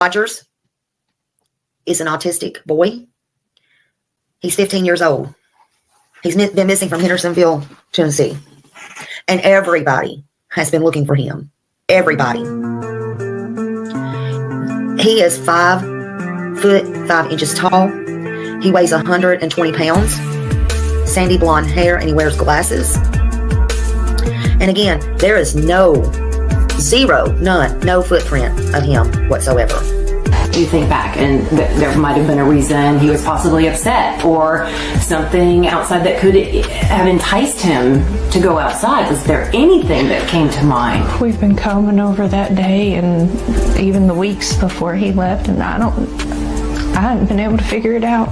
Rogers is an autistic boy. He's 15 years old. He's been missing from Hendersonville, Tennessee. And everybody has been looking for him. Everybody. He is 5 foot 5 inches tall. He weighs 120 pounds. Sandy blonde hair, and he wears glasses. And again, there is no footprint of him whatsoever. You think back, and there might have been a reason he was possibly upset or something outside that could have enticed him to go outside. Was there anything that came to mind? We've been coming over that day and even the weeks before he left, and I haven't been able to figure it out.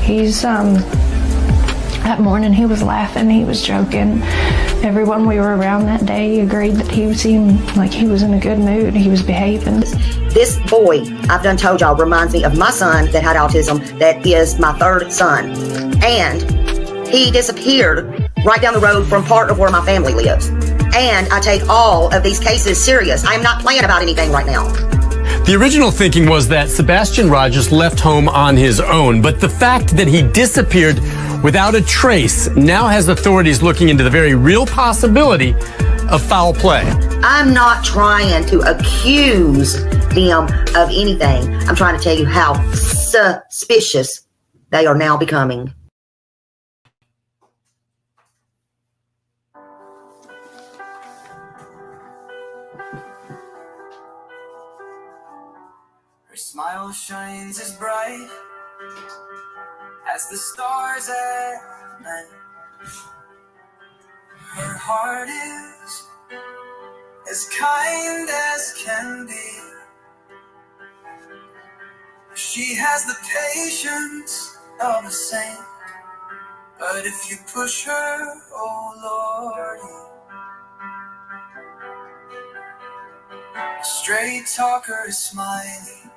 He's that morning he was laughing, he was joking. Everyone we were around that day agreed that he seemed like he was in a good mood. He was behaving. This boy, I've done told y'all, reminds me of my son that had autism, that is my third son. And he disappeared right down the road from part of where my family lives. And I take all of these cases serious. I am not playing about anything right now. The original thinking was that Sebastian Rogers left home on his own, but the fact that he disappeared without a trace now has authorities looking into the very real possibility of foul play. I'm not trying to accuse them of anything. I'm trying to tell you how suspicious they are now becoming. Her smile shines as bright as the stars at night. Her heart is as kind as can be. She has the patience of a saint, but if you push her, oh Lordy. A straight talker is smiling.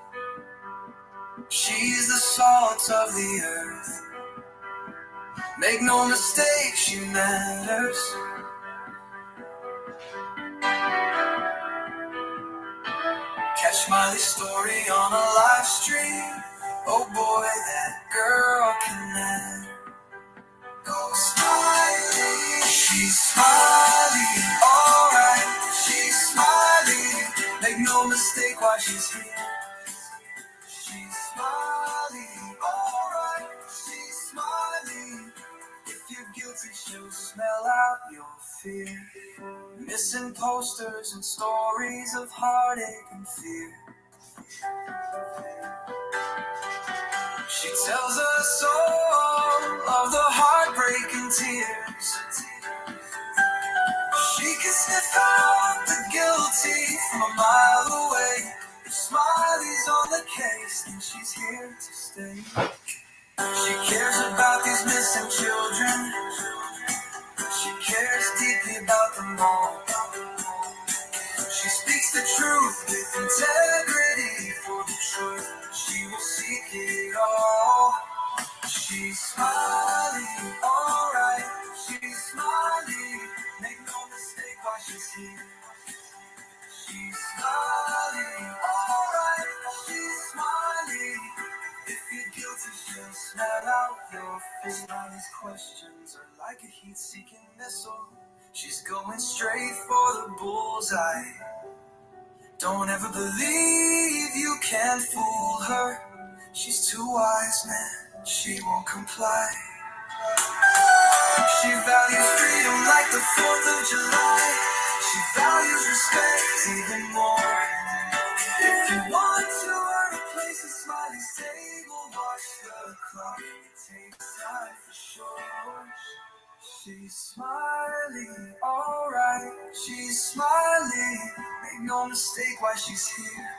She's the salt of the earth. Make no mistake, she matters. Catch Miley's story on a live stream. Oh boy, that girl can matter. Go Smiley, she's smiling, alright. She's smiling, make no mistake while she's here. She's smiling, alright. She's smiling. If you're guilty, she'll smell out your fear. Missing posters and stories of heartache and fear. She tells us all of the heartbreaking tears. She can sniff out the guilty from a mile away. If Smiley's on the case, then she's here to stay. She cares about these missing children. She cares deeply about them all. She speaks the truth with integrity. For the truth, she will seek it all. She's smiling, alright. She's smiling. Make no mistake while she's here. She's smiling, alright. She's smiling. If you're guilty, she'll smell out your face. All these questions are like a heat-seeking missile. She's going straight for the bullseye. Don't ever believe you can fool her. She's too wise, man. She won't comply. She values freedom like the 4th of July. She values respect even more. If you want to earn a place at Smiley's table, watch the clock. It takes time for sure. She's smiling, alright. She's smiling. Make no mistake why she's here.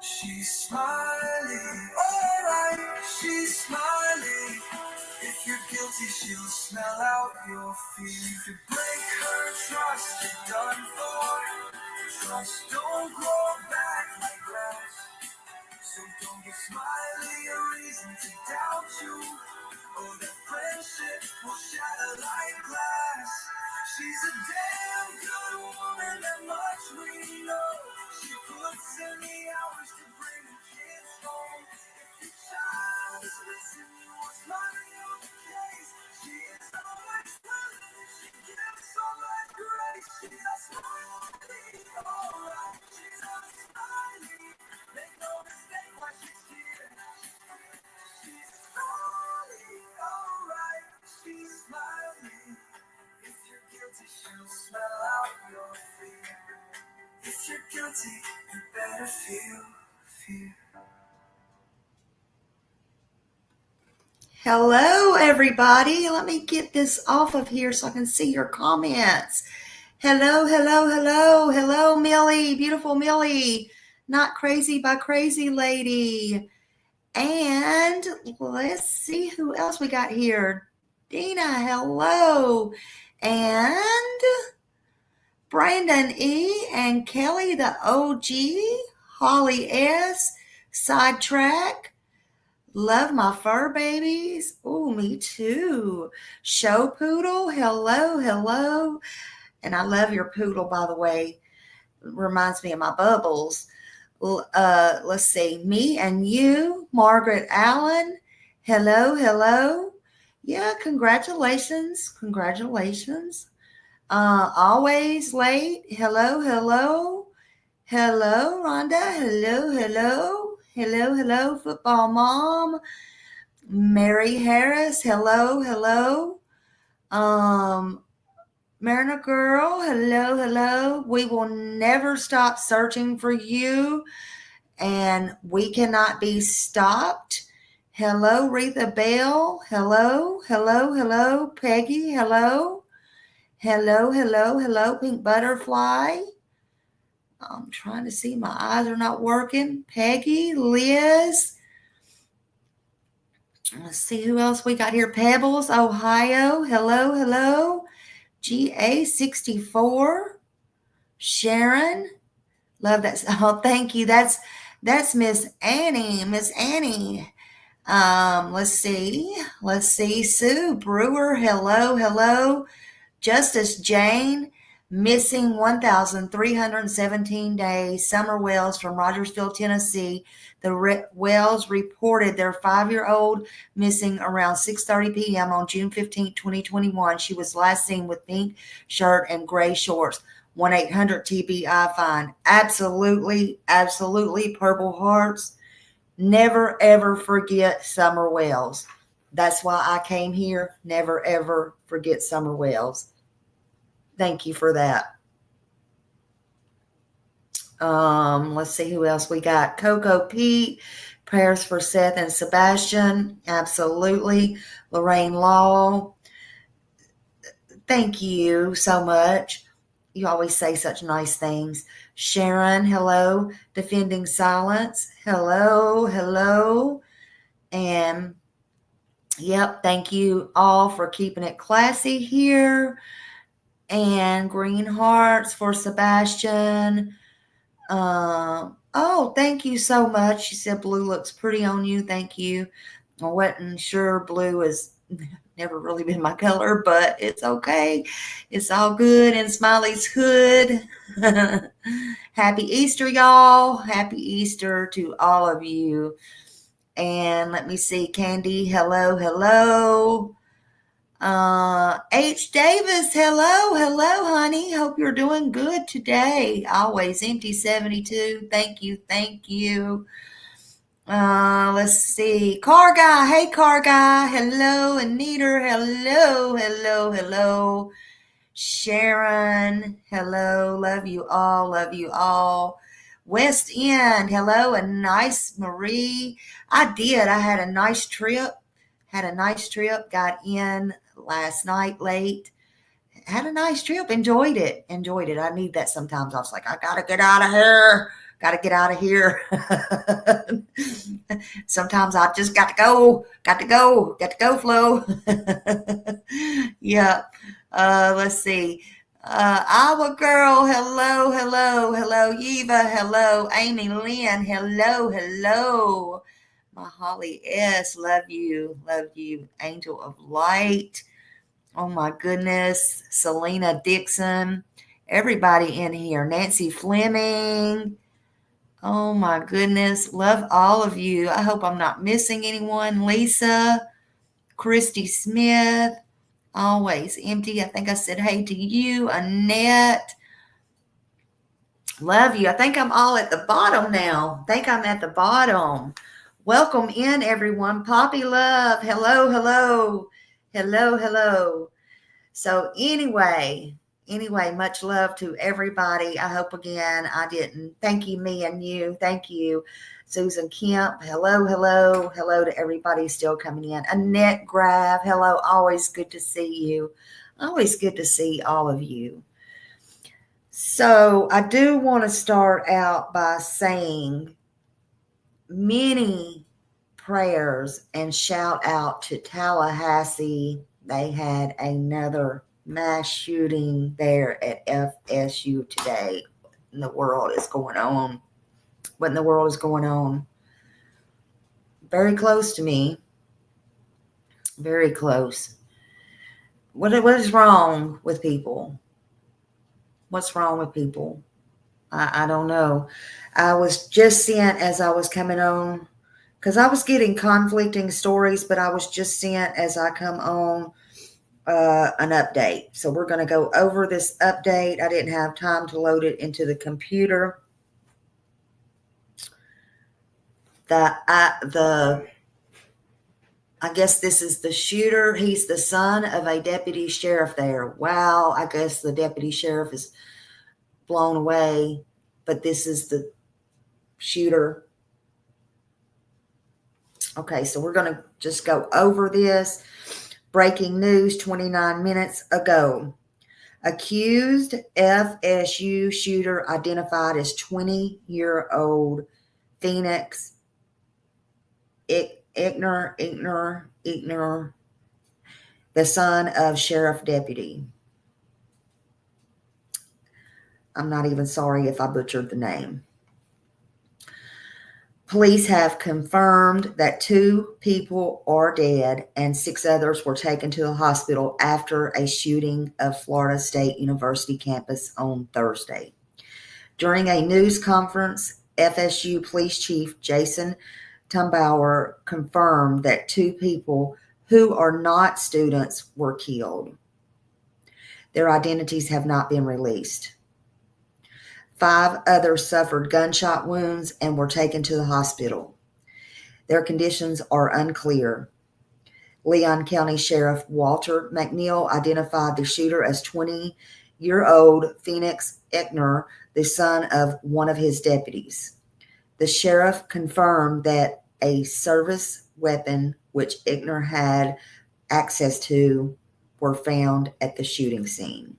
She's smiling, alright. She's smiling. If you're guilty, she'll smell out your fear. If you break her trust, you're done for. Trust don't grow back like grass. So don't give Smiley a reason to doubt you. Oh, that friendship will shatter like glass. She's a damn good woman, that much we know. She put puts in the hours to bring the kids home. If your child is missing, you are smiling on the case. She is always smiling and she gives so much grace. She's a smiley, alright. She's a smiley. Make no mistake why she's here. She's smiling, alright. She's smiling. If you're guilty, she'll smell out your fear. If you're guilty, you better feel fear. Hello, everybody. Let me get this off of here so I can see your comments. Hello, hello, hello, hello, Millie, beautiful Millie, not crazy by crazy lady. And let's see who else we got here. Dina, hello. And Brandon E. and Kelly, the OG, Holly S., Sidetrack. Love my fur babies. Oh, me too. Show Poodle. Hello, hello. And I love your poodle, by the way. It reminds me of my bubbles. Let's see. Me and you, Margaret Allen. Hello, hello. Yeah, congratulations. Congratulations. Always late. Hello, hello. Hello, Rhonda. Hello, hello. Hello, hello, football mom. Mary Harris. Hello, hello. Marina girl. Hello, hello. We will never stop searching for you, and we cannot be stopped. Hello, Retha Bell. Hello, hello, hello. Peggy. Hello. Hello, hello, hello, Pink Butterfly. I'm trying to see. My eyes are not working. Peggy, Liz. Let's see who else we got here. Pebbles, Ohio. Hello, hello. GA64. Sharon. Love that. Oh, thank you. That's Miss Annie. Miss Annie. Let's see. Sue Brewer. Hello, hello. Justice Jane. Missing 1,317 days. Summer Wells from Rogersville, Tennessee. The Wells reported their 5-year-old missing around 6:30 p.m. on June 15, 2021. She was last seen with pink shirt and gray shorts. 1-800-TBI find. Absolutely, absolutely, Purple Hearts. Never, ever forget Summer Wells. That's why I came here. Never, ever forget Summer Wells. Thank you for that. Let's see who else we got. Coco Pete, prayers for Seth and Sebastian. Absolutely. Lorraine Law. Thank you so much. You always say such nice things. Sharon, hello. Defending Silence. Hello, hello. And yep, thank you all for keeping it classy here. And green hearts for Sebastian. Oh, thank you so much. She said blue looks pretty on you. Thank you. I wasn't sure. Blue has never really been my color, but it's okay. It's all good in Smiley's hood. Happy Easter, y'all. Happy Easter to all of you. And let me see. Candy, hello, hello. H. Davis, hello, honey. Hope you're doing good today. Always empty 72. Thank you. Let's see. Car guy, hey car guy. Hello, Anita. Hello. Sharon, hello. Love you all. West End, hello, and nice Marie. I had a nice trip. Got in last night late. Had a nice trip. Enjoyed it. I need that sometimes. I was like, I gotta get out of here. Sometimes I just got to go, Flo. Yeah. Let's see. Our girl, hello. Yiva, hello. Amy Lynn, hello. My Holly S, love you. Angel of Light. Oh my goodness. Selena Dixon. Everybody in here. Nancy Fleming. Oh my goodness. Love all of you. I hope I'm not missing anyone. Lisa, Christy Smith, always empty. I think I said hey to you. Annette, love you. I think I'm all at the bottom now. I think I'm at the bottom. Welcome in, everyone. Poppy Love. Hello, hello. Hello, hello. So anyway, much love to everybody. I hope again I didn't. Thank you, me and you. Thank you, Susan Kemp. Hello, hello. Hello to everybody still coming in. Annette Grav. Hello. Always good to see you. Always good to see all of you. So I do want to start out by saying many prayers and shout out to Tallahassee. They had another mass shooting there at FSU today. What in the world is going on? What in the world is going on? Very close to me. Very close. What is wrong with people? What's wrong with people? I don't know. I was just sent as I was coming on, because I was getting conflicting stories, but I was just sent as I come on an update. So we're going to go over this update. I didn't have time to load it into the computer. I guess this is the shooter. He's the son of a deputy sheriff there. Wow. I guess the deputy sheriff is blown away, but this is the shooter. Okay, so we're going to just go over this. Breaking news 29 minutes ago. Accused FSU shooter identified as 20-year-old Phoenix Ignor, the son of sheriff deputy. I'm not even sorry if I butchered the name. Police have confirmed that 2 people are dead and 6 others were taken to the hospital after a shooting of Florida State University campus on Thursday. During a news conference, FSU Police Chief Jason Tumbauer confirmed that 2 people who are not students were killed. Their identities have not been released. 5 others suffered gunshot wounds and were taken to the hospital. Their conditions are unclear. Leon County Sheriff Walter McNeil identified the shooter as 20-year-old Phoenix Ignor, the son of one of his deputies. The sheriff confirmed that a service weapon, which Ignor had access to, were found at the shooting scene.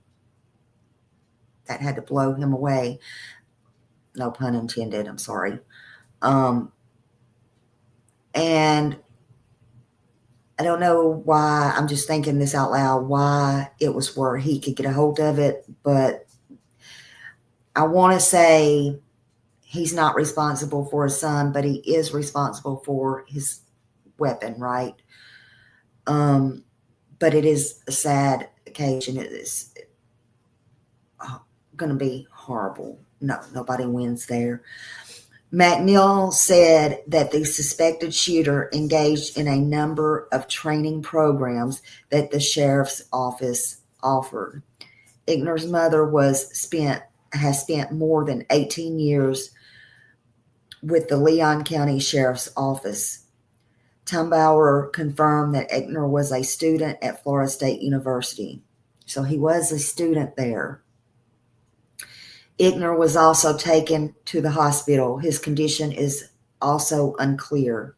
That had to blow him away. No pun intended. I'm sorry. And I don't know why. I'm just thinking this out loud, why it was where he could get a hold of it. But I want to say he's not responsible for his son, but he is responsible for his weapon, right? But it is a sad occasion. It is going to be horrible. No, nobody wins there. McNeil said that the suspected shooter engaged in a number of training programs that the sheriff's office offered. Ignor's mother has spent more than 18 years with the Leon County Sheriff's Office. Tumbauer confirmed that Ignor was a student at Florida State University. So he was a student there. Ignor was also taken to the hospital. His condition is also unclear.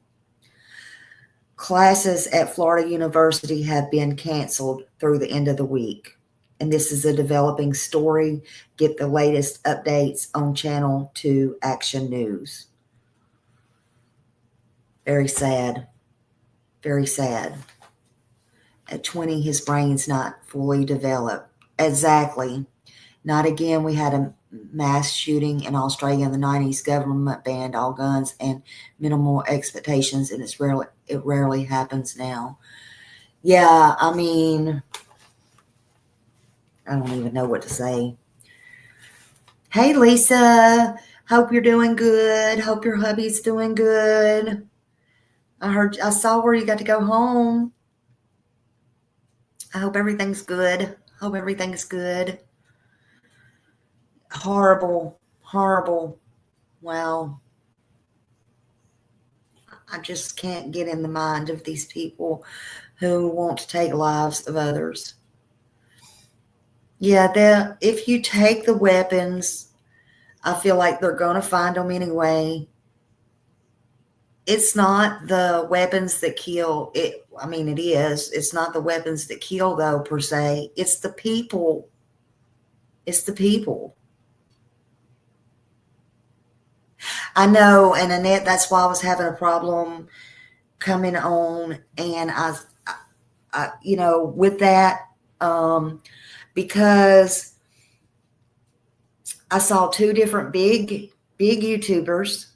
Classes at Florida University have been canceled through the end of the week. And this is a developing story. Get the latest updates on Channel 2 Action News. Very sad. Very sad. At 20, his brain's not fully developed. Exactly. Not again. We had a mass shooting in Australia in the 90s. Government banned all guns and minimal expectations, and it rarely happens now. Yeah, I mean, I don't even know what to say. Hey, Lisa. Hope you're doing good. Hope your hubby's doing good. I saw where you got to go home. I hope everything's good. Hope everything's good. Horrible, horrible. Well, I just can't get in the mind of these people who want to take lives of others. Yeah, if you take the weapons, I feel like they're going to find them anyway. It's not the weapons that kill. I mean, it is. It's not the weapons that kill, though, per se. It's the people. It's the people. I know, and Annette, that's why I was having a problem coming on, and with that, because I saw two different big YouTubers,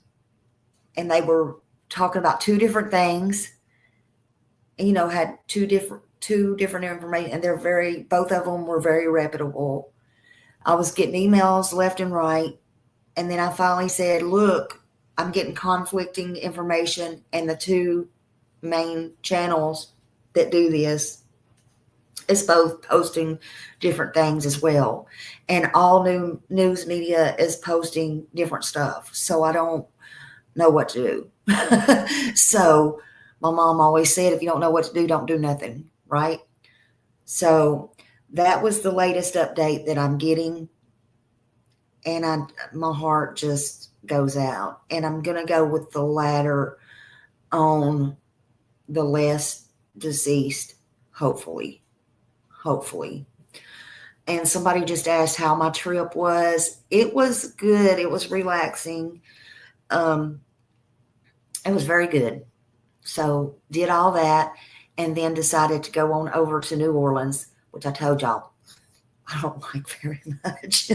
and they were talking about two different things. Had two different information, and both of them were very reputable. I was getting emails left and right, and then I finally said, "Look, I'm getting conflicting information, and the two main channels that do this is both posting different things as well, and all new news media is posting different stuff. So I don't know what to do." So my mom always said, if you don't know what to do, don't do nothing, right? So that was the latest update that I'm getting, and my heart just goes out, and I'm going to go with the latter on the less deceased, hopefully. And somebody just asked how my trip was. It was good. It was relaxing. It was very good. So did all that, and then decided to go on over to New Orleans, which I told y'all I don't like very much.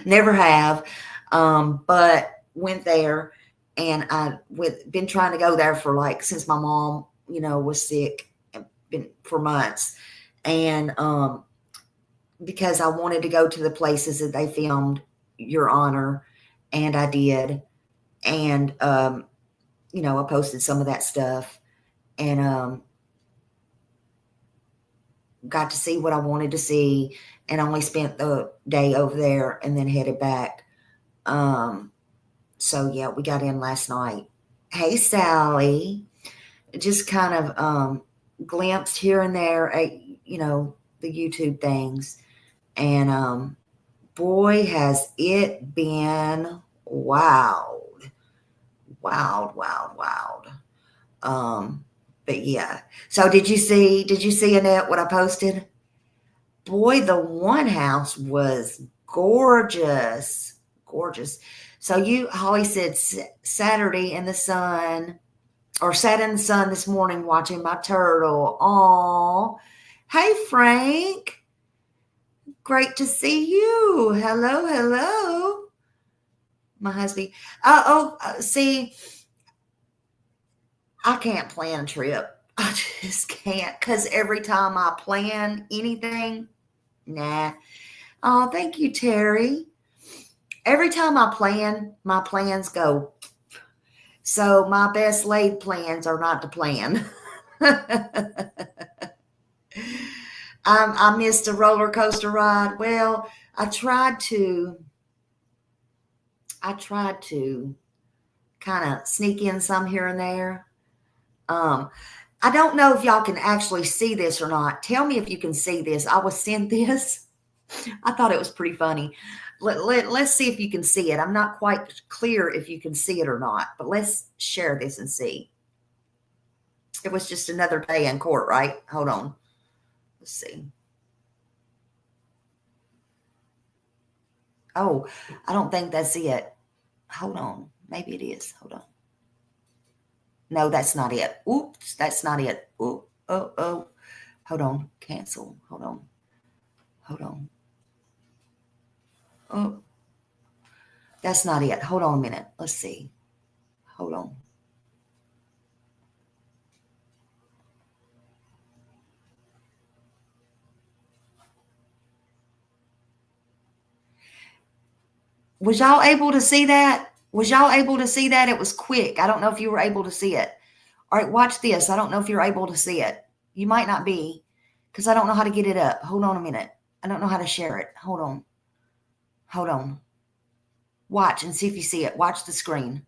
Never have. But went there, and been trying to go there for since my mom, was sick, and been for months. And because I wanted to go to the places that they filmed Your Honor, and I did. And I posted some of that stuff, and got to see what I wanted to see, and only spent the day over there and then headed back. So yeah, we got in last night. Hey, Sally. Just kind of glimpsed here and there at, the YouTube things. And boy, has it been wild. But yeah. So did you see Annette what I posted? Boy, the one house was gorgeous. So Holly said Saturday in the sun, or sat in the sun this morning watching my turtle. Aw. Hey, Frank. Great to see you. Hello. My husband. See, I can't plan a trip. I just can't, because every time I plan anything, nah. Oh, thank you, Terry. Every time I plan, my plans go. So my best laid plans are not to plan. I missed a roller coaster ride. Well, I tried to kind of sneak in some here and there. I don't know if y'all can actually see this or not. Tell me if you can see this. I was sent this. I thought it was pretty funny. Let's see if you can see it. I'm not quite clear if you can see it or not, but let's share this and see. It was just another day in court, right? Hold on. Let's see. Oh, I don't think that's it. Hold on. Maybe it is. Hold on. No, that's not it. Oops, that's not it. Oh. Hold on. Cancel. Hold on. Oh, that's not it. Hold on a minute. Let's see. Hold on. Was y'all able to see that? Was y'all able to see that? It was quick. I don't know if you were able to see it. All right, watch this. I don't know if you're able to see it. You might not be, because I don't know how to get it up. Hold on a minute. I don't know how to share it. Hold on. Hold on. Watch and see if you see it. Watch the screen.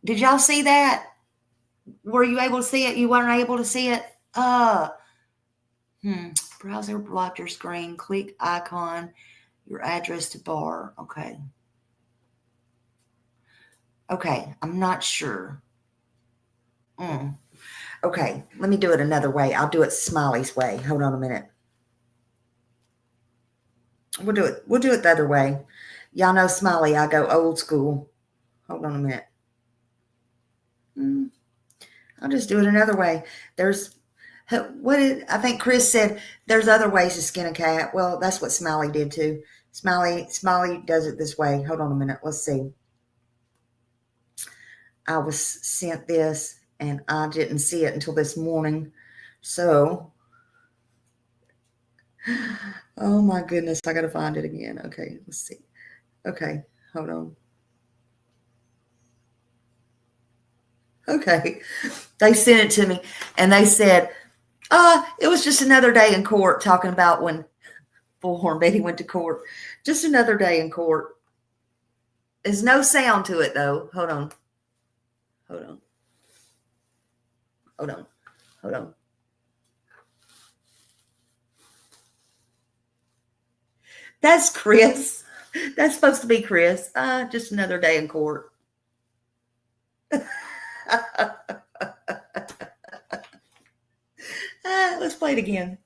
Did y'all see that? Were you able to see it? You weren't able to see it? Browser blocked your screen. Click icon, your address to bar. Okay. Okay, I'm not sure. Okay, let me do it another way. I'll do it Smiley's way. Hold on a minute. We'll do it the other way. Y'all know Smiley, I go old school. Hold on a minute. I'll just do it another way. I think Chris said there's other ways to skin a cat. Well, that's what Smiley did too. Smiley does it this way. Hold on a minute. Let's see. I was sent this and I didn't see it until this morning. So, oh my goodness, I got to find it again. Okay, let's see. Okay, hold on. Okay, they sent it to me and they said, it was just another day in court, talking about when Bullhorn Betty went to court. Just another day in court. There's no sound to it though. Hold on. That's Chris. That's supposed to be Chris. Just another day in court. Let's play it again.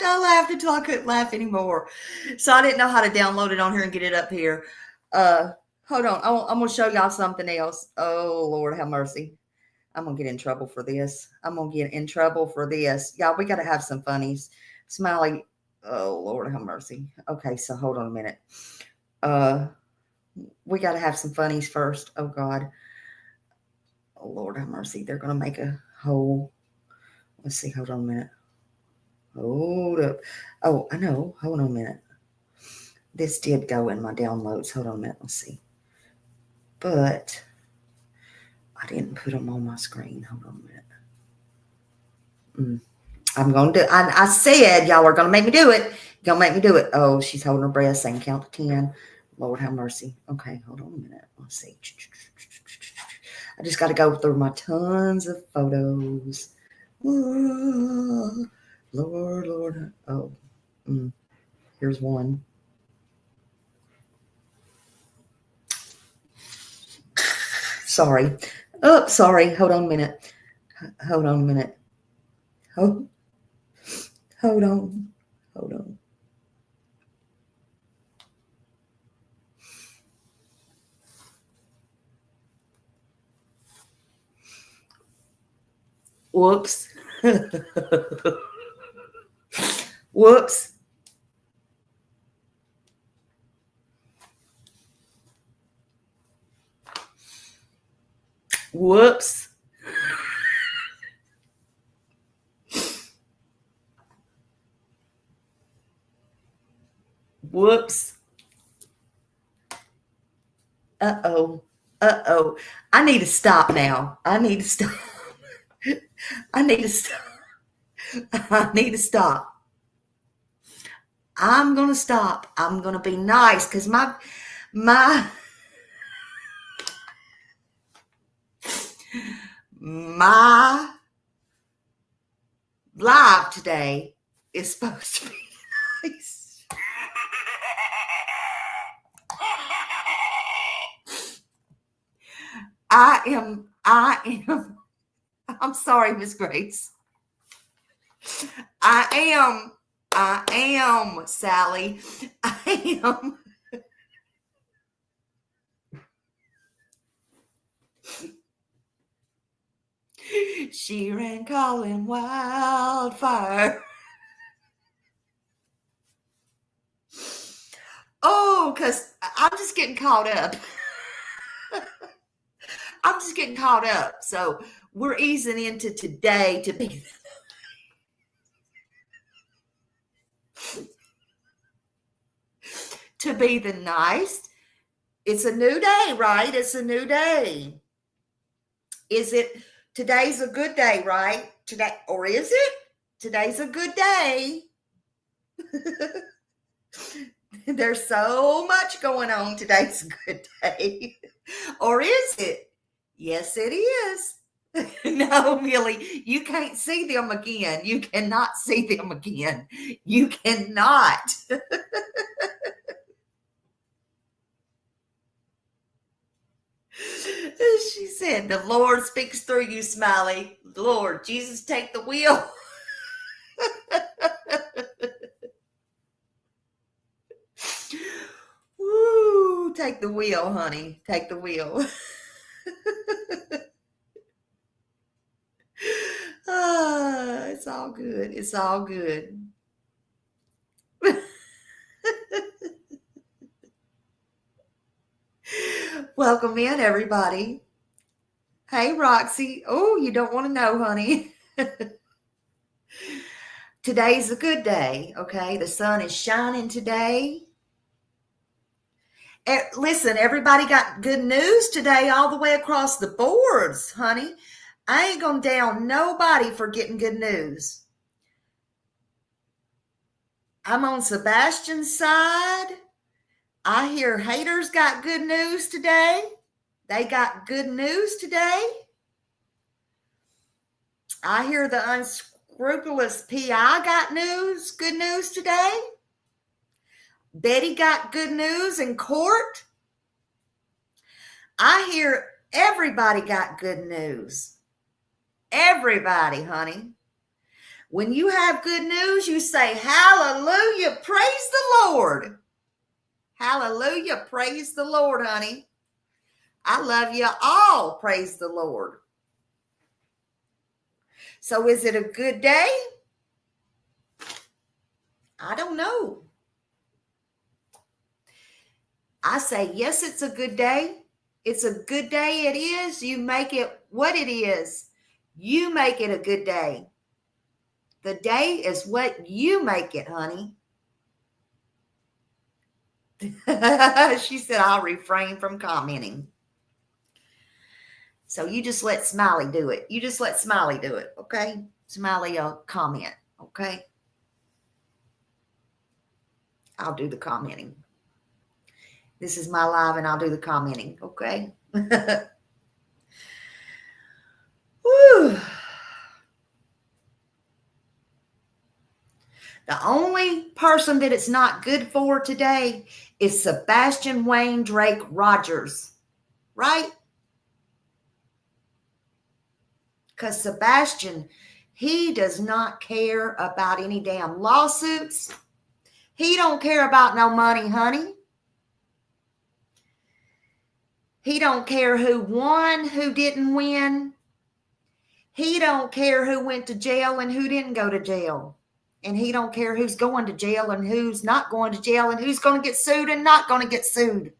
I laughed until I couldn't laugh anymore. So I didn't know how to download it on here and get it up here. Hold on. I'm going to show y'all something else. Oh, Lord, have mercy. I'm going to get in trouble for this. Y'all, we got to have some funnies. Smiley. Oh, Lord, have mercy. Okay, so hold on a minute. We got to have some funnies first. Oh, God. Oh, Lord, have mercy. They're going to make a whole. Let's see. Hold on a minute. Hold up. Oh, I know. Hold on a minute. This did go in my downloads. Hold on a minute. Let's see. But I didn't put them on my screen. Hold on a minute. I'm going to do. I said y'all are going to make me do it. You're going to make me do it. Oh, she's holding her breath, saying count to 10. Lord have mercy. Okay, hold on a minute. Let's see. I just got to go through my tons of photos. Oh, Lord. Oh, here's one. Sorry. Oh, sorry. Hold on a minute. Hold on. Whoops. Whoops. Whoops. Whoops. Uh-oh. I need to stop now. I need to stop. I'm going to stop. I'm going to be nice because my live today is supposed to be nice. I'm sorry, Miss Grace. I am, Sally. I am. She ran calling wildfire. Oh, because I'm just getting caught up. I'm just getting caught up. So we're easing into today to be the nice. It's a new day, right? It's a new day. Is it? Today's a good day, right? Today, or is it? Today's a good day. There's so much going on. Today's a good day. Or is it? Yes, it is. No, Millie, you can't see them again. You cannot see them again. You cannot. She said, the Lord speaks through you, Smiley. Lord, Jesus, take the wheel. Woo, take the wheel, honey. Take the wheel. It's all good. It's all good. Welcome in, everybody. Hey, Roxy. Oh, you don't want to know, honey. Today's a good day, okay? The sun is shining today. Listen, everybody got good news today all the way across the boards, honey. I ain't gonna down nobody for getting good news. I'm on Sebastian's side. I hear haters got good news today. They got good news today. I hear the unscrupulous PI got good news today. Betty got good news in court. I hear everybody got good news. Everybody, honey. When you have good news, you say, hallelujah, praise the Lord. Hallelujah, praise the Lord, honey. I love you all, praise the Lord. So is it a good day? I don't know. I say, yes, it's a good day. It's a good day. It is. You make it what it is. You make it a good day. The day is what you make it, honey. She said, I'll refrain from commenting. So you just let Smiley do it. You just let Smiley do it, okay? Smiley, comment, okay? I'll do the commenting. This is my live and I'll do the commenting, okay? Woo. The only person that it's not good for today is Sebastian Wayne Drake Rogers, right? Because Sebastian, he does not care about any damn lawsuits. He don't care about no money, honey. He don't care who won, who didn't win. He don't care who went to jail and who didn't go to jail. And he don't care who's going to jail and who's not going to jail and who's going to get sued and not going to get sued.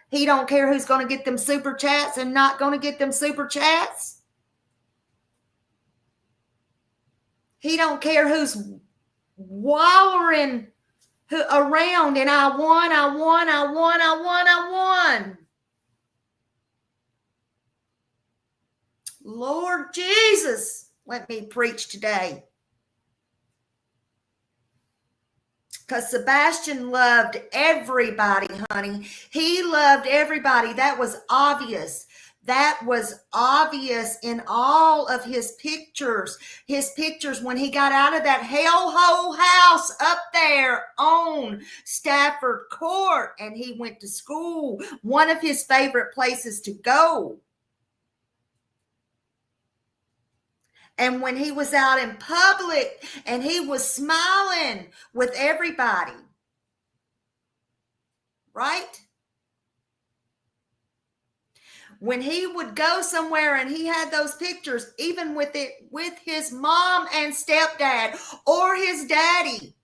He don't care who's going to get them super chats and not going to get them super chats. He don't care who's wallering around and I won. Lord Jesus, let me preach today. Because Sebastian loved everybody, honey. He loved everybody. That was obvious. That was obvious in all of his pictures. His pictures when he got out of that hellhole house up there on Stafford Court and he went to school. One of his favorite places to go. And when he was out in public and he was smiling with everybody. Right? when he would go somewhere and he had those pictures, even with his mom and stepdad or his daddy.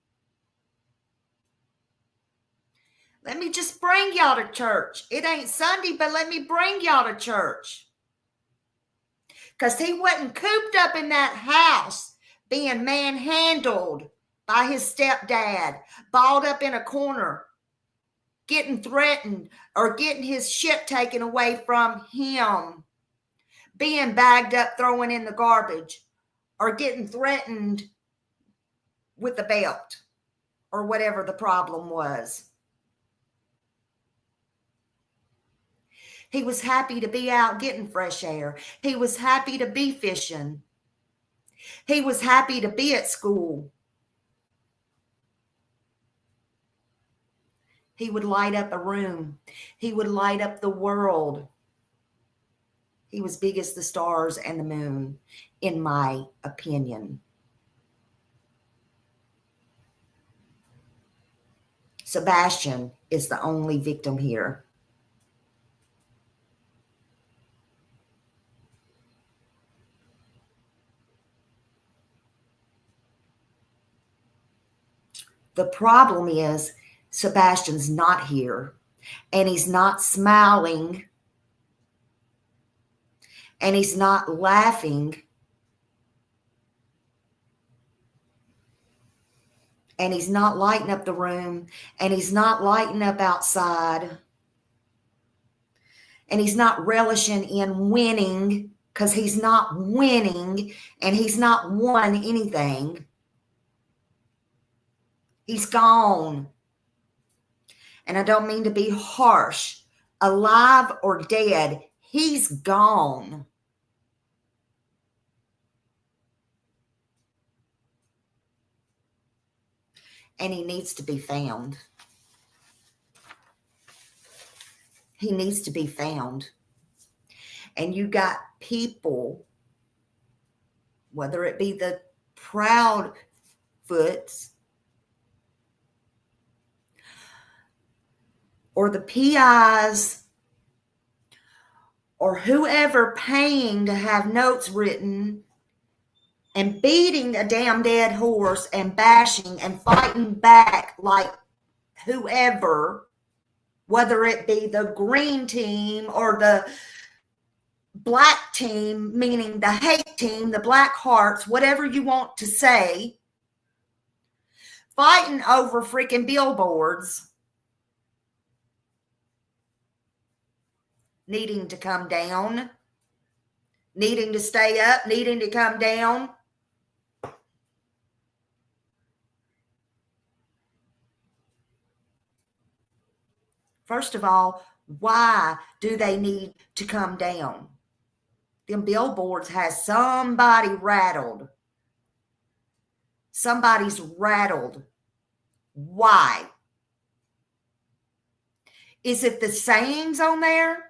Let me just bring y'all to church. It ain't Sunday, but let me bring y'all to church. Because he wasn't cooped up in that house being manhandled by his stepdad, balled up in a corner, getting threatened or getting his shit taken away from him, being bagged up, thrown in the garbage, or getting threatened with the belt or whatever the problem was. He was happy to be out getting fresh air. He was happy to be fishing. He was happy to be at school. He would light up a room. He would light up the world. He was big as the stars and the moon, in my opinion. Sebastian is the only victim here. The problem is Sebastian's not here, and he's not smiling, and he's not laughing, and he's not lighting up the room, and he's not lighting up outside, and he's not relishing in winning because he's not winning and he's not won anything. He's gone. And I don't mean to be harsh. Alive or dead, he's gone. And he needs to be found. He needs to be found. And you got people, whether it be the Proudfoots or the PIs or whoever paying to have notes written and beating a damn dead horse and bashing and fighting back like whoever, whether it be the green team or the black team, meaning the hate team, the black hearts, whatever you want to say, fighting over freaking billboards, needing to come down, needing to stay up, needing to come down. First of all, why do they need to come down? Them billboards has somebody rattled. Somebody's rattled. Why? Is it the sayings on there?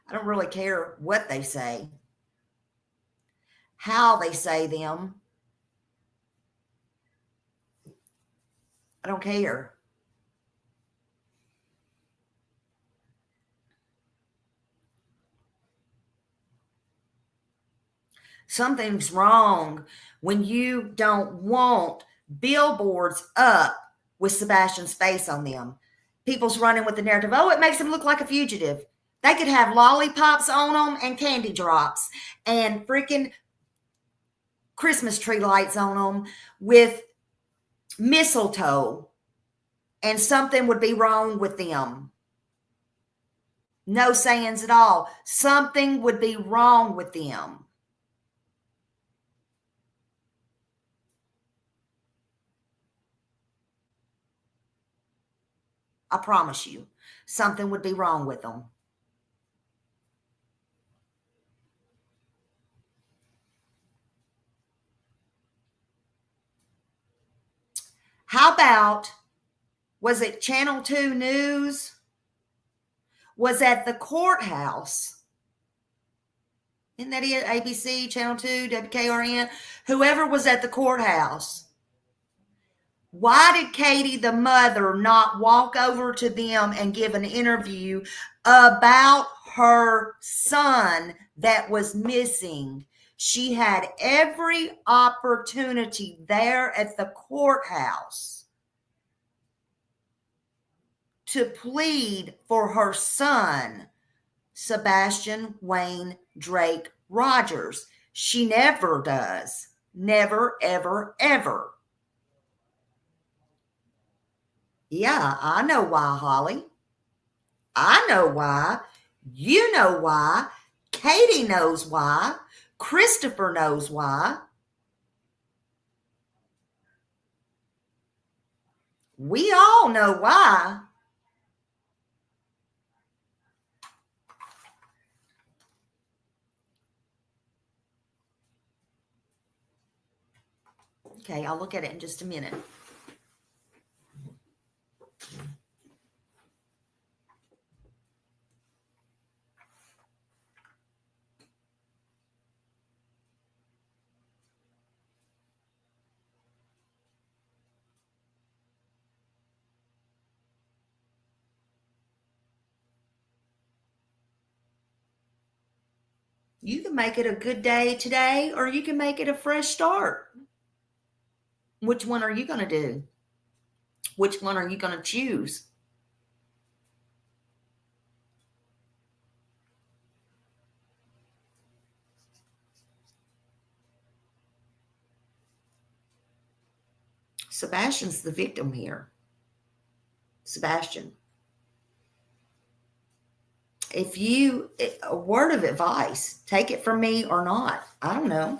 I don't really care what they say, how they say them. I don't care. Something's wrong when you don't want billboards up with Sebastian's face on them. People's running with the narrative, oh, it makes him look like a fugitive. They could have lollipops on them and candy drops and freaking Christmas tree lights on them with mistletoe, and something would be wrong with them. No sayings at all. Something would be wrong with them. I promise you, something would be wrong with them. How about, was it Channel 2 News? Was at the courthouse. Isn't that it? ABC, Channel 2, WKRN, whoever was at the courthouse Why did Katie, the mother, not walk over to them and give an interview about her son that was missing? She had every opportunity there at the courthouse to plead for her son, Sebastian Wayne Drake Rogers. She never does. Never, ever, ever. Yeah, I know why, Holly. I know why. You know why. Katie knows why. Christopher knows why. We all know why. Okay, I'll look at it in just a minute. You can make it a good day today, or you can make it a fresh start. Which one are you going to do? Which one are you going to choose? Sebastian's the victim here. Sebastian. If you, a word of advice, take it from me or not. I don't know.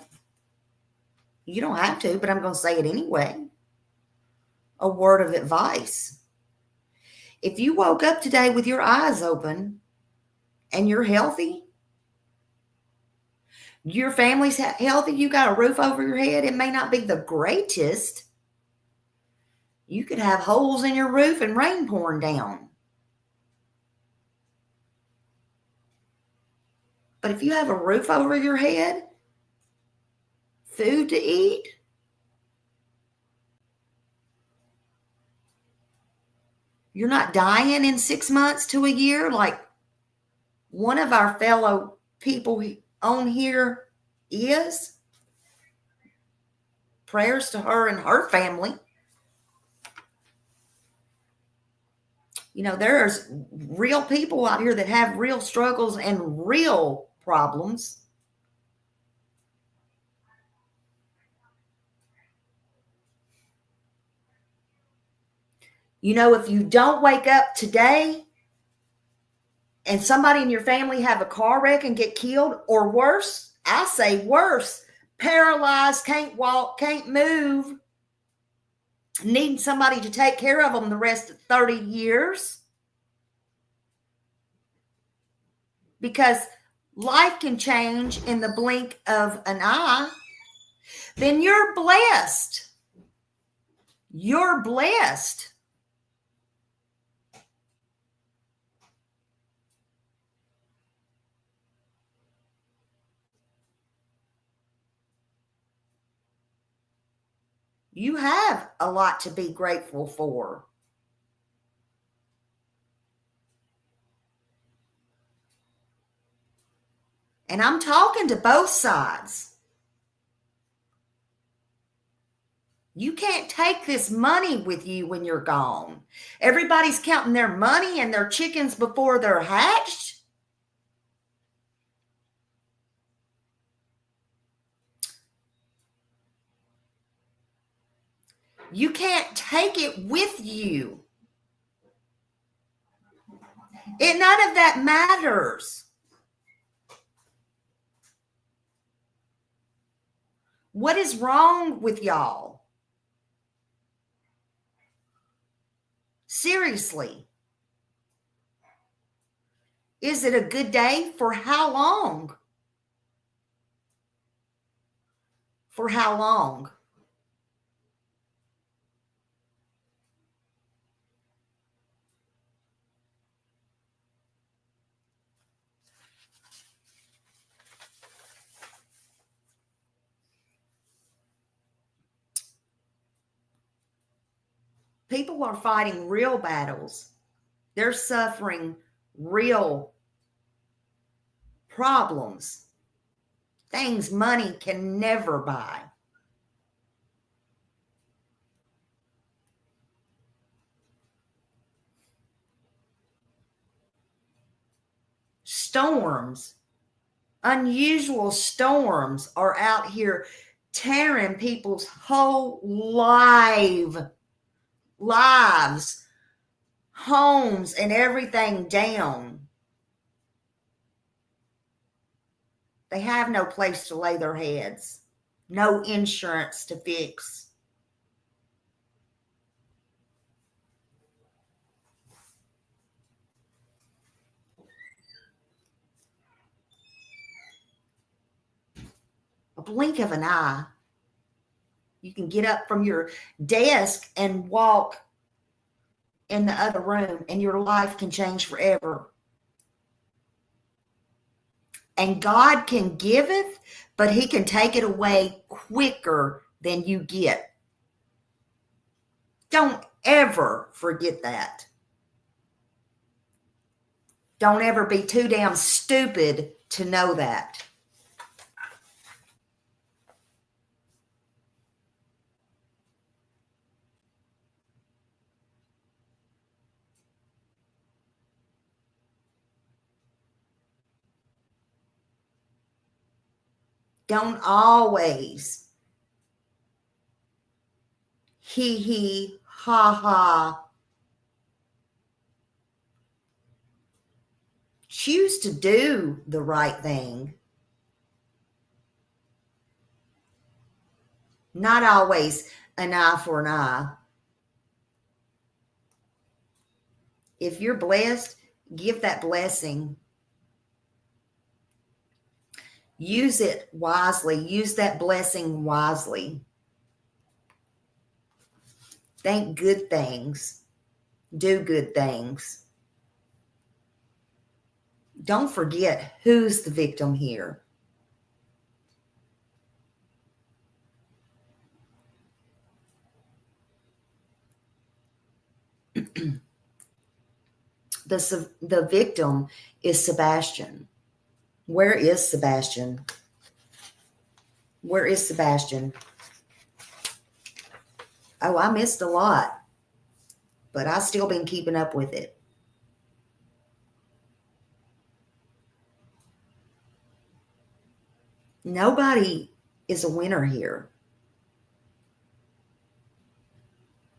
You don't have to, but I'm going to say it anyway. A word of advice. If you woke up today with your eyes open and you're healthy, your family's healthy, you got a roof over your head, it may not be the greatest. You could have holes in your roof and rain pouring down. But if you have a roof over your head, food to eat, you're not dying in 6 months to a year like one of our fellow people on here is. Prayers to her and her family. You know, there's real people out here that have real struggles and real problems. You know, if you don't wake up today and somebody in your family have a car wreck and get killed, or worse, I say worse, paralyzed, can't walk, can't move, needing somebody to take care of them the rest of 30 years. Because life can change in the blink of an eye, then you're blessed. You're blessed. You have a lot to be grateful for. And I'm talking to both sides. You can't take this money with you when you're gone. Everybody's counting their money and their chickens before they're hatched. You can't take it with you. None of that matters. What is wrong with y'all? Seriously. Is it a good day? For how long? For how long? People are fighting real battles. They're suffering real problems. Things money can never buy. Storms, unusual storms are out here tearing people's whole lives, homes, and everything down. They have no place to lay their heads, no insurance to fix. A blink of an eye, you can get up from your desk and walk in the other room, and your life can change forever. And God can giveth, but he can take it away quicker than you get. Don't ever forget that. Don't ever be too damn stupid to know that. Don't always hee ha ha. Choose to do the right thing. Not always an eye for an eye. If you're blessed, give that blessing. Use it wisely. Use that blessing wisely. Think good things. Do good things. Don't forget who's the victim here. The victim is Sebastian. Where is Sebastian? Where is Sebastian? Oh, I missed a lot, but I've still been keeping up with it. Nobody is a winner here.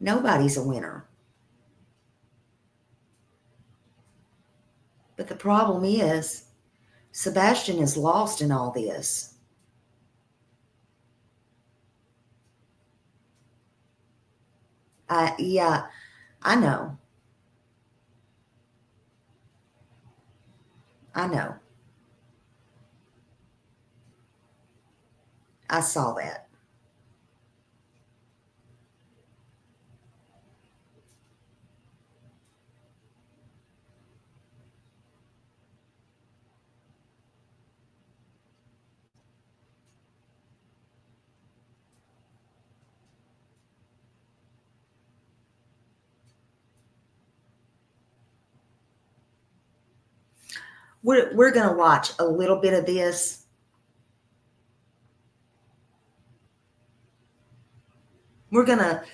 Nobody's a winner. But the problem is, Sebastian is lost in all this. Yeah, I know. I know. I saw that. We're going to watch a little bit of this. We're going to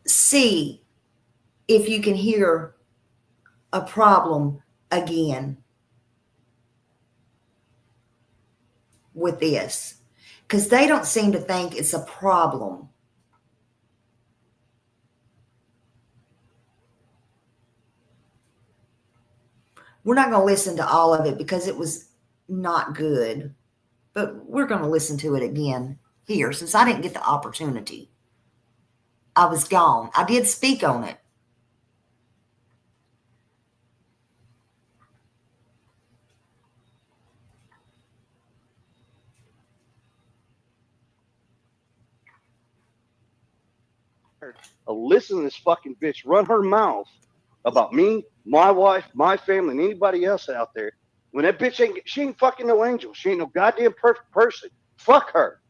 see if you can hear a problem again with this, because they don't seem to think it's a problem. We're not going to listen to all of it because it was not good, but we're going to listen to it again here since I didn't get the opportunity. I was gone. I did speak on it. Listen to this fucking bitch run her mouth about me, my wife, my family, and anybody else out there. When that bitch she ain't fucking no angel. She ain't no goddamn perfect person. Fuck her.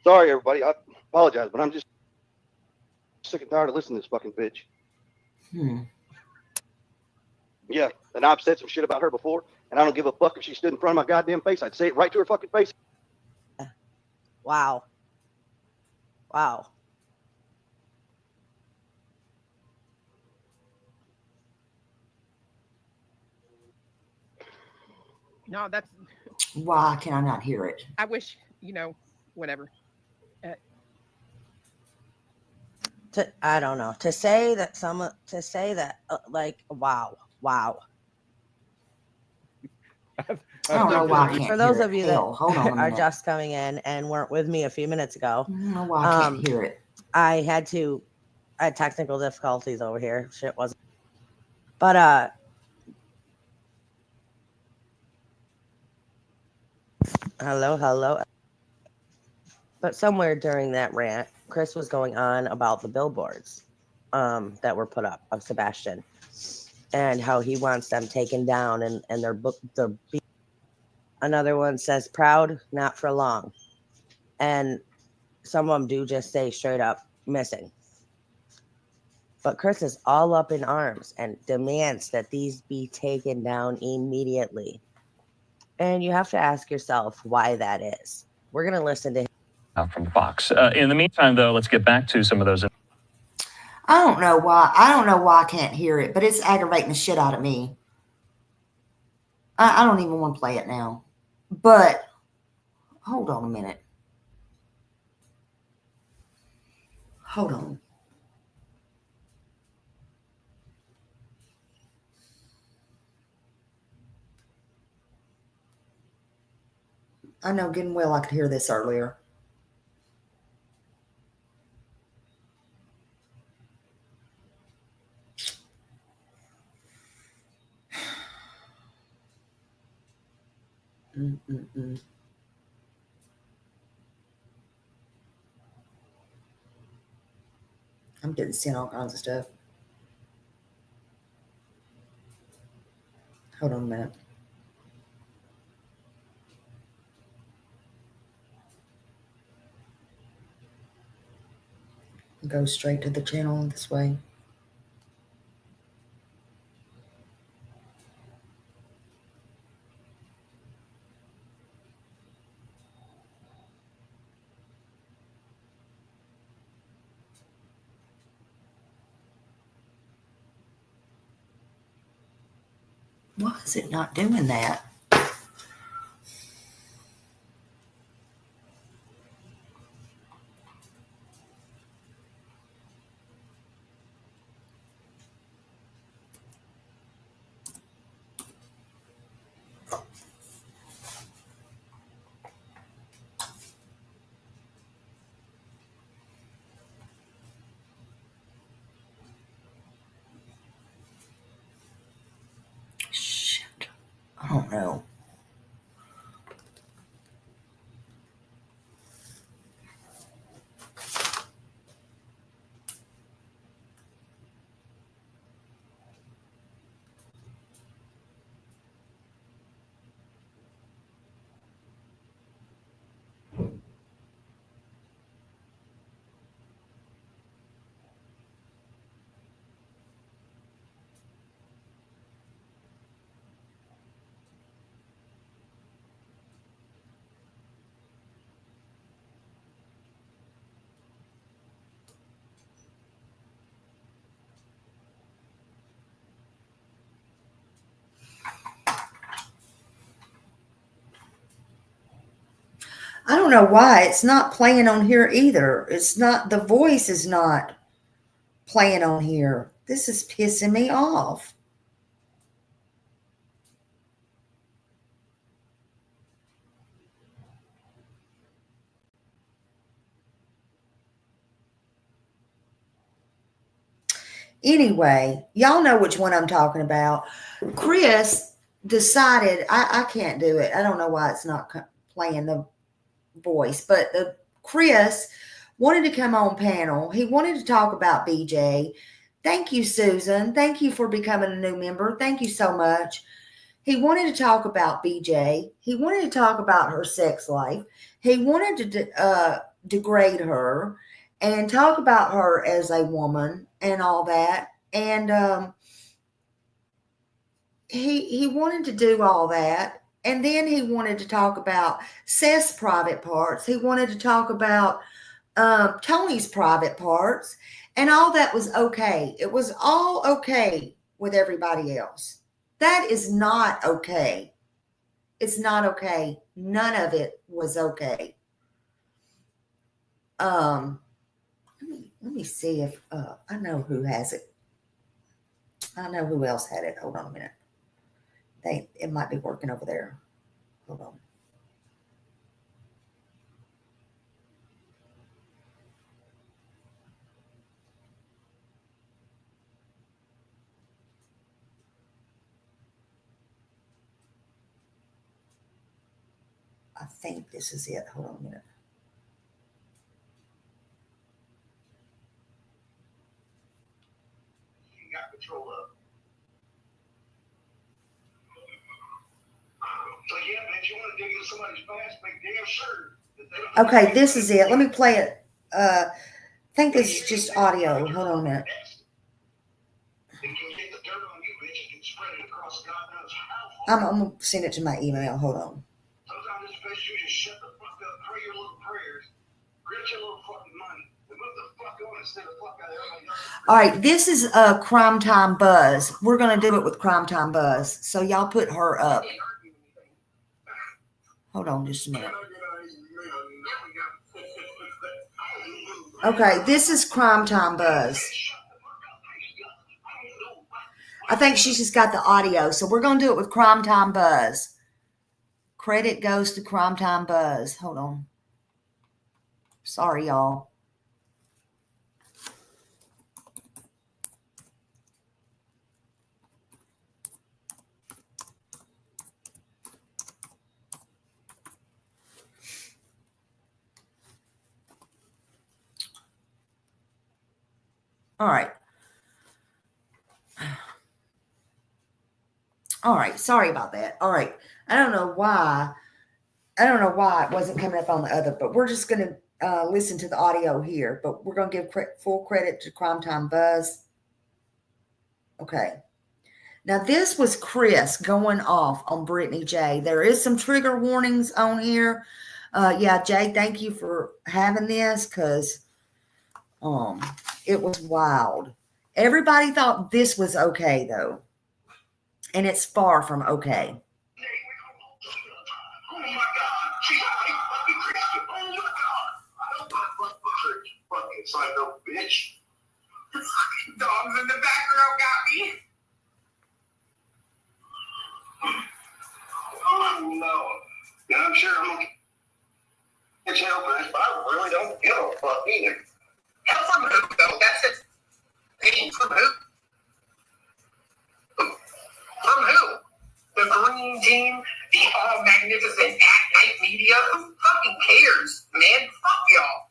Sorry, everybody. I apologize, but I'm just sick and tired of listening to this fucking bitch. Yeah, and I've said some shit about her before, and I don't give a fuck if she stood in front of my goddamn face. I'd say it right to her fucking face. Wow. Wow. No, that's. Why can I not hear it? I wish, whatever. I don't know. To say that like, wow. I don't know why I can't For those hear of it. you Hell, hold on a that are minute. just coming in and weren't with me a few minutes ago, I don't know why I can't hear it. I had technical difficulties over here. Shit wasn't. But hello. But somewhere during that rant, Chris was going on about the billboards that were put up of Sebastian and how he wants them taken down and their book. Another one says proud, not for long. And some of them do just say straight up missing. But Chris is all up in arms and demands that these be taken down immediately. And you have to ask yourself why that is. We're going to listen to him. From Fox. In the meantime, though, let's get back to some of those. I don't know why I can't hear it, but it's aggravating the shit out of me. I don't even want to play it now. But hold on a minute. Hold on. I know good and well I could hear this earlier. I'm getting sent all kinds of stuff. Hold on a minute. Go straight to the channel this way. Why is it not doing that? Shit. I don't know. I don't know why it's not playing on here either. It's not, the voice is not playing on here. This is pissing me off. Anyway, y'all know which one I'm talking about. Chris decided, I can't do it. I don't know why it's not playing the voice, but Chris wanted to come on panel. He wanted to talk about BJ. Thank you, Susan. Thank you for becoming a new member. Thank you so much. He wanted to talk about BJ. He wanted to talk about her sex life. He wanted to degrade her and talk about her as a woman and all that. And he wanted to do all that. And then he wanted to talk about Seth's private parts. He wanted to talk about Tony's private parts. And all that was okay. It was all okay with everybody else. That is not okay. It's not okay. None of it was okay. Let me see if I know who has it. I know who else had it. Hold on a minute. It might be working over there. Hold on. I think this is it. Hold on a minute. You got control of. So yeah, man, if you want to dig into somebody's past, make damn sure that they don't. Okay, this is it. Let me play it. I think this is just audio. Hold on a minute. If you can get the dirt on you, bitch, you can spread it across God knows how far. I'm going to send it to my email. Hold on. Sometimes it's best you just shut the fuck up, pray your little prayers, grit your little fucking money, and move the fuck on instead of fuck out of everybody else. All right, this is Crime Time Buzz. We're going to do it with Crime Time Buzz. So y'all put her up. Hold on just a minute. Okay, this is Crime Time Buzz. I think she's just got the audio, so we're going to do it with Crime Time Buzz. Credit goes to Crime Time Buzz. Hold on. Sorry, y'all. All right. All right. Sorry about that. All right. I don't know why it wasn't coming up on the other, but we're just going to listen to the audio here, but we're going to give full credit to Crime Time Buzz. Okay. Now, this was Chris going off on Brittany J. There is some trigger warnings on here. Yeah, Jay, thank you for having this because it was wild. Everybody thought this was okay, though. And it's far from okay. Oh my God, she's a fucking Christian. Oh my God, I don't want to fuck the church, fucking psycho bitch. The fucking dogs in the background got me. Oh no. Yeah, I'm sure I'm gonna get jail for this, but I really don't give a fuck either. Hell from who though? That's it. Hey, from who? From who? The Green Team? The all magnificent at-night media? Who fucking cares, man? Fuck y'all.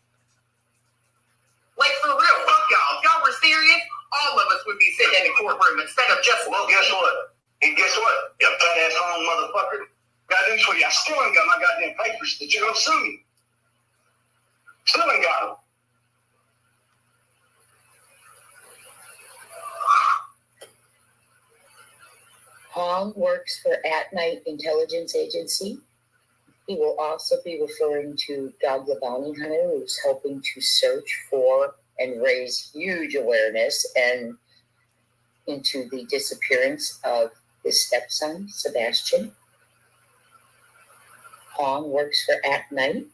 Like, for real, fuck y'all. If y'all were serious, all of us would be sitting in the courtroom instead of just... Well, guess what? And guess what? You fat-ass home motherfucker. Goddamn sweetie, I still ain't got my goddamn papers that you're gonna sue me. Still ain't got them. Hong works for At Night Intelligence Agency. He will also be referring to Dog the Bounty Hunter, who's helping to search for and raise huge awareness and into the disappearance of his stepson, Sebastian. Hong works for At Night,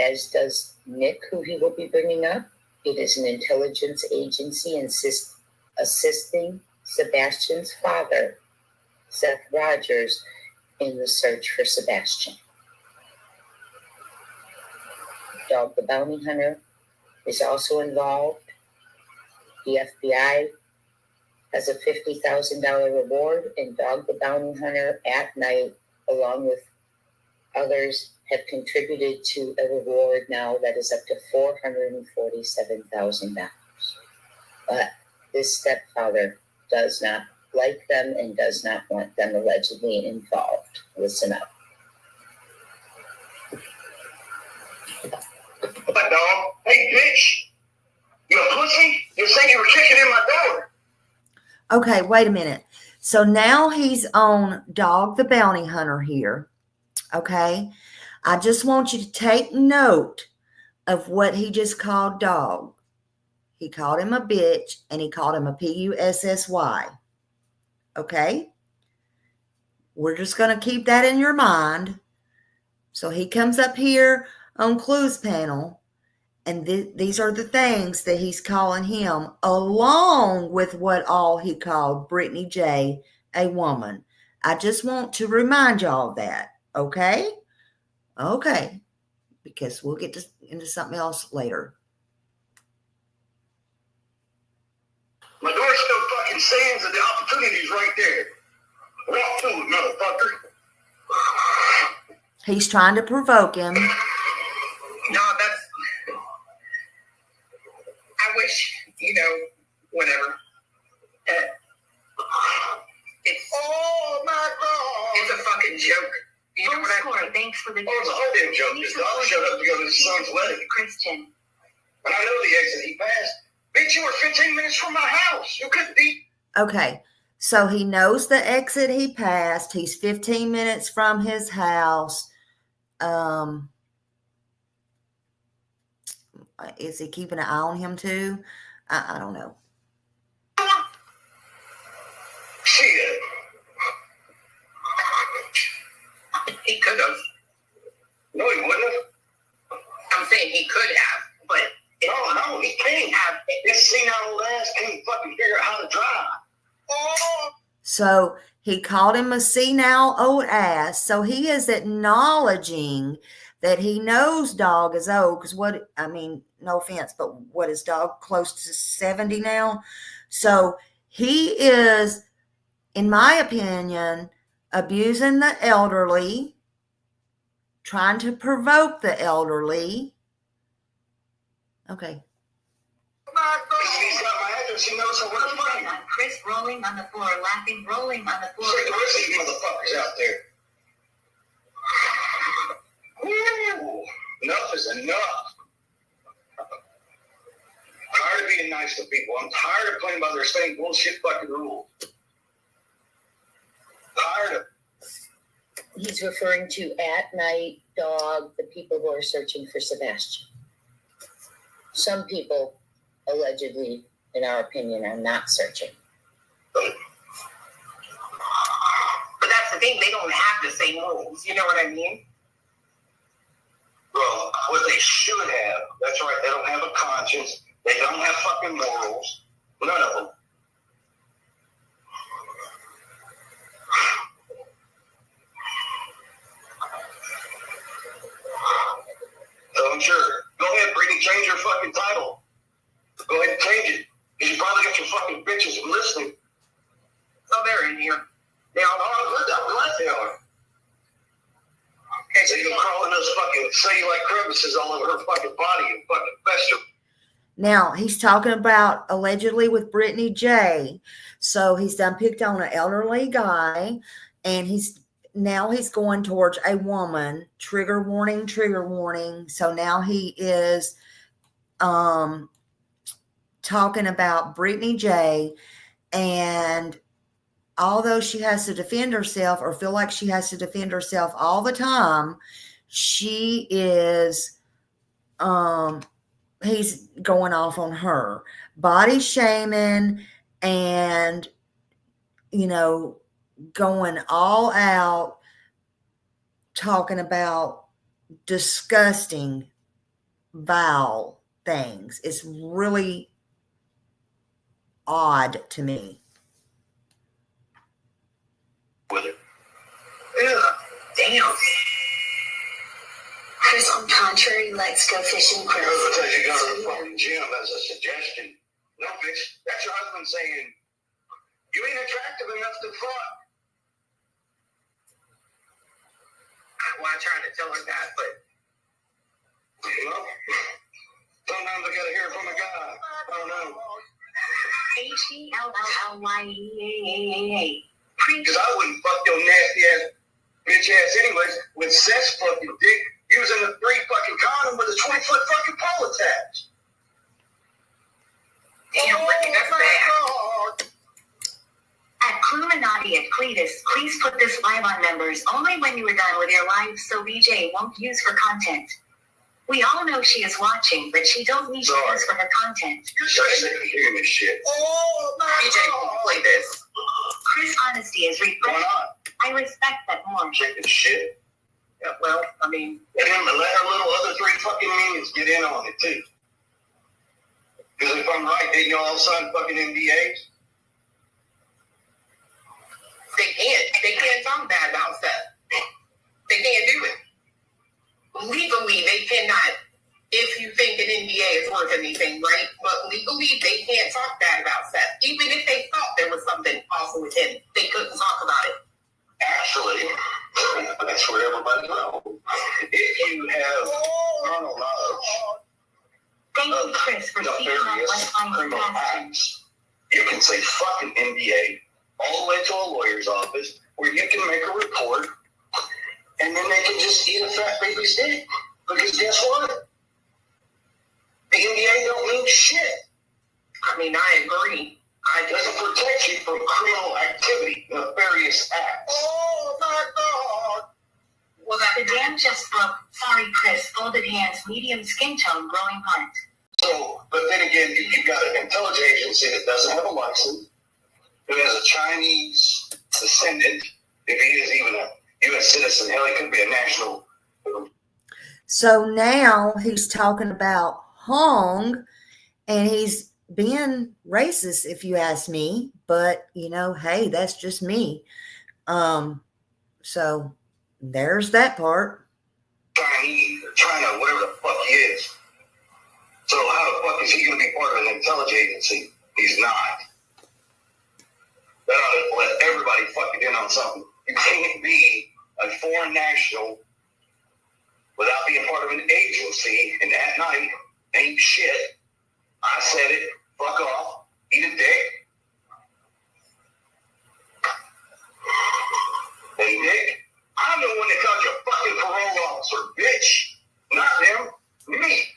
as does Nick, who he will be bringing up. It is an intelligence agency assisting Sebastian's father, Seth Rogers, in the search for Sebastian. Dog the Bounty Hunter is also involved. The FBI has a $50,000 reward, and Dog the Bounty Hunter At Night, along with others, have contributed to a reward now that is up to $447,000. But this stepfather does not like them and does not want them allegedly involved. Listen up. What, dog? Hey, bitch. You a pussy? You said you were kicking in my door. Okay, wait a minute. So now he's on Dog the Bounty Hunter here. Okay. I just want you to take note of what he just called Dog. He called him a bitch and he called him a P-U-S-S-Y. Okay. We're just going to keep that in your mind. So he comes up here on Clues Panel, and these are the things that he's calling him, along with what all he called Brittany J a woman. I just want to remind y'all of that. Okay? Okay. Because we'll get into something else later. My door still fucking stands and the opportunity's right there. Walk to it, motherfucker. He's trying to provoke him. No, that's... I wish, whatever. It's... Oh, my God. It's a fucking joke. You know what I mean? Thanks for the... Oh, it's a whole damn joke. This dog showed up to go to his son's wedding. Christian. But I know the exit he passed. Bitch, you were 15 minutes from my house. You couldn't be... Okay, so he knows the exit he passed. He's 15 minutes from his house. Is he keeping an eye on him too? I don't know. Shit. He could have. No, he wouldn't have. I'm saying he could have, but... No, he can't have. This senile old ass can't fucking figure out how to drive. Oh. So he called him a senile old ass. So he is acknowledging that he knows Dog is old. Because no offense, but what is Dog, close to 70 now? So he is, in my opinion, abusing the elderly, trying to provoke the elderly. Okay. He's got my address. He knows where to find me. Chris rolling on the floor, laughing, rolling on the floor. Check the rest of you motherfuckers out there. Woo! Enough is enough. I'm tired of being nice to people. I'm tired of playing by their same bullshit fucking rules. Tired of... He's referring to At Night, Dog, the people who are searching for Sebastian. Some people, allegedly, in our opinion, are not searching. But that's the thing, they don't have the same rules. You know what I mean? Well, what they should have, that's right, they don't have a conscience. They don't have fucking morals. None of them. So I'm sure. Go ahead, Brittany, change your fucking title. Go ahead and change it. Because you probably got your fucking bitches listening. Oh, they're in here. They all are. I'm glad they are. Okay, so you can crawl in those fucking cellulite crevices all over her fucking body and fucking fester. Now, he's talking about allegedly with Brittany J. So he's done picked on an elderly guy, and he's going towards a woman. Trigger warning, trigger warning. So now he is talking about Brittany J. And although she has to defend herself or feel like she has to defend herself all the time, she is, he's going off on her. Body shaming and, going all out, talking about disgusting, vile things. It's really odd to me. With it. Ugh, damn. Chris, on contrary, let's go fishing. Chris. Because you go to the fucking gym as a suggestion. No, bitch, that's your husband saying, you ain't attractive enough to fuck. Well, I tried to tell her that, but, sometimes I gotta hear it from a guy. I don't know. H-E-L-L-L-Y-E-A-A-A. Because I wouldn't fuck your nasty ass bitch ass anyways with cess fucking dick using a 3 fucking condom with a 20-foot fucking pole attached. Damn, Ricky, that's bad. At Cluminati at Cletus, please put this live on members only when you are done with your live so VJ won't use for content. We all know she is watching, but she don't need to use for her content. You're so sick of hearing this shit. Oh, my VJ won't play this. Chris Honesty is Why refreshed. not? I respect that more. Chicken shit. Yeah, well, I mean, and then let her little other 3 fucking minions get in on it, too. Because if I'm right, they all sign fucking NDAs. They can't talk bad about stuff. They can't do it. Legally, they cannot. If you think an NDA is worth anything, right? But legally, they can't talk bad about stuff. Even if they thought there was something awful with him, they couldn't talk about it. Actually, that's where everybody knows. If you have carnal knowledge Thank you, Chris, for speaking up nefarious Westline criminal Sebastian. acts, you can say fucking NDA all the way to a lawyer's office where you can make a report and then they can just eat a fat baby's dick. Because guess what? The NDA don't mean shit. I mean, I agree. It doesn't protect you from criminal activity, nefarious acts. Oh my God! Well, the dam just broke. Sorry, Chris. Folded hands, medium skin tone, growing heart. So, but then again, you've got an intelligence agency that doesn't have a license, who has a Chinese descendant, if he is even a U.S. citizen, hell, he could be a national. So now he's talking about Hong, and he's being racist, if you ask me. But, you know, hey, that's just me. So there's that part. Chinese or China, whatever the fuck he is. So how the fuck is he going to be part of an intelligence agency? He's not. That ought to let everybody fucking in on something. You can't be a foreign national without being part of an agency, and at night ain't shit. I said it. Fuck off. Eat a dick. Hey, Dick, I'm the one that called you a fucking parole officer, bitch. Not them. Me.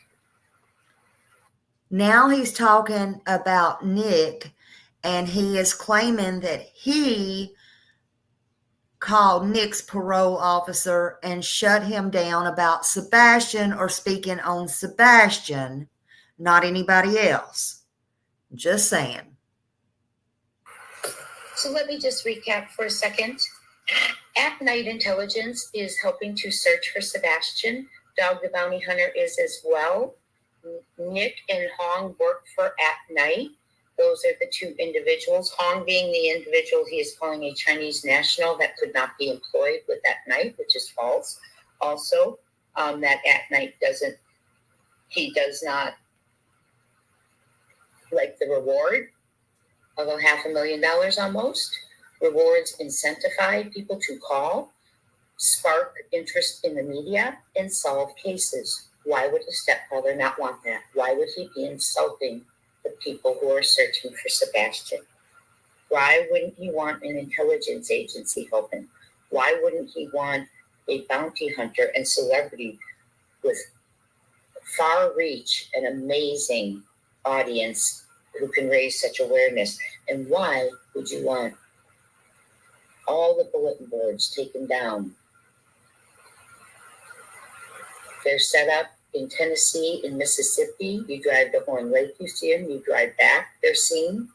Now he's talking about Nick, and he is claiming that he called Nick's parole officer and shut him down about Sebastian, or speaking on Sebastian, not anybody else. Just saying. So let me just recap for a second. At Night Intelligence is helping to search for Sebastian. Dog the Bounty Hunter is as well. Nick and Hong work for At Night. Those are the 2 individuals. Hong being the individual he is calling a Chinese national that could not be employed with At Night, which is false. Also, that At Night does not like the reward of $500,000 almost. Rewards incentivize people to call, spark interest in the media, and solve cases. Why would a stepfather not want that? Why would he be insulting the people who are searching for Sebastian? Why wouldn't he want an intelligence agency helping? Why wouldn't he want a bounty hunter and celebrity with far reach and amazing audience who can raise such awareness? And why would you want all the bulletin boards taken down? They're set up in Tennessee, in Mississippi. You drive to Horn Lake, you see them. You drive back, they're seen.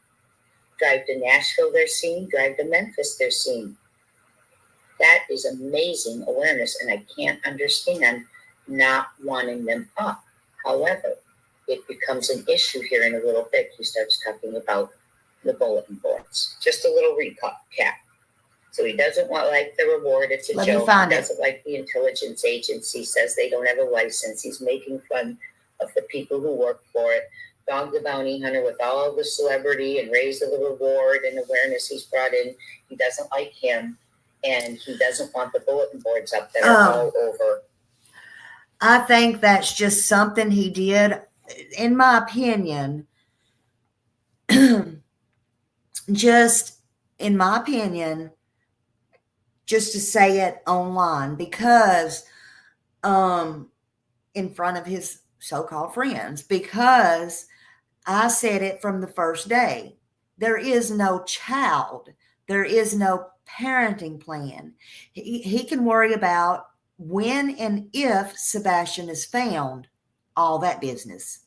Drive to Nashville, they're seen. Drive to Memphis, they're seen. That is amazing awareness, and I can't understand not wanting them up. However, it becomes an issue here in a little bit. He starts talking about the bulletin boards. Just a little recap. So he doesn't like the reward. It's a Let me joke. find He it. doesn't like the intelligence agency, says they don't have a license. He's making fun of the people who work for it. Dog the Bounty Hunter, with all the celebrity and raise of the reward and awareness he's brought in, he doesn't like him, and he doesn't want the bulletin boards up that are all over. I think that's just something he did, in my opinion, just to say it online, because in front of his so-called friends, because I said it from the first day. There is no child. There is no parenting plan. He can worry about when and if Sebastian is found, all that business.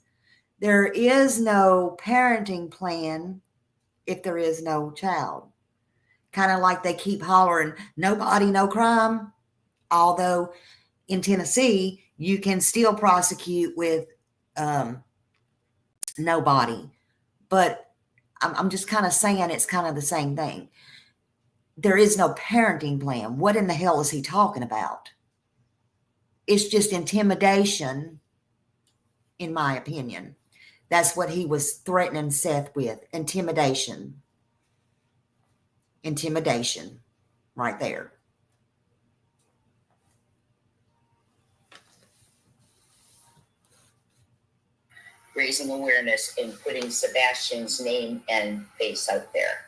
There is no parenting plan if there is no child. Kind of like they keep hollering, no body, no crime. Although in Tennessee, you can still prosecute with no body. But I'm just kind of saying it's kind of the same thing. There is no parenting plan. What in the hell is he talking about? It's just intimidation, in my opinion. That's what he was threatening Seth with. Intimidation. Intimidation. Right there. Raising awareness and putting Sebastian's name and face out there.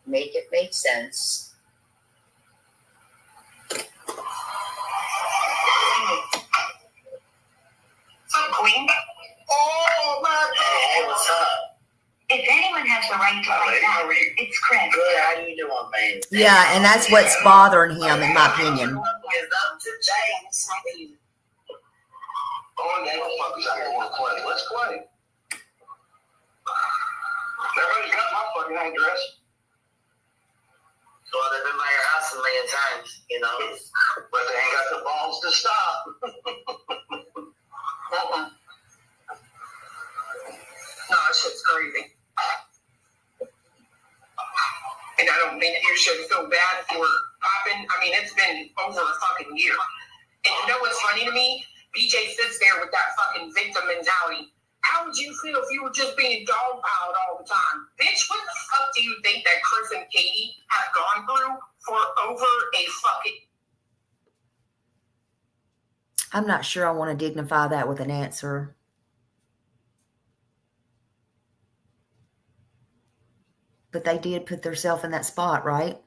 Make it make sense. What's up, Queen? Oh, my God. Hey, what's up? If anyone has the right to fight out, it's Chris. Good, how you doing, man? Yeah, and that's what's bothering him, in my opinion. It's up to James. Oh, yeah, motherfuckers out here want to play. Let's play. Everybody's got my fucking address. So they've been by your house a million times, you know. But they ain't got the balls to stop. No, that shit's crazy. And I don't think you should feel bad for popping. I mean, it's been over a fucking year. And you know what's funny to me? BJ sits there with that fucking victim mentality. How would you feel if you were just being dogpiled all the time? Bitch, what the fuck do you think that Chris and Katie have gone through for over a fucking... I'm not sure I want to dignify that with an answer. But they did put themselves in that spot, right?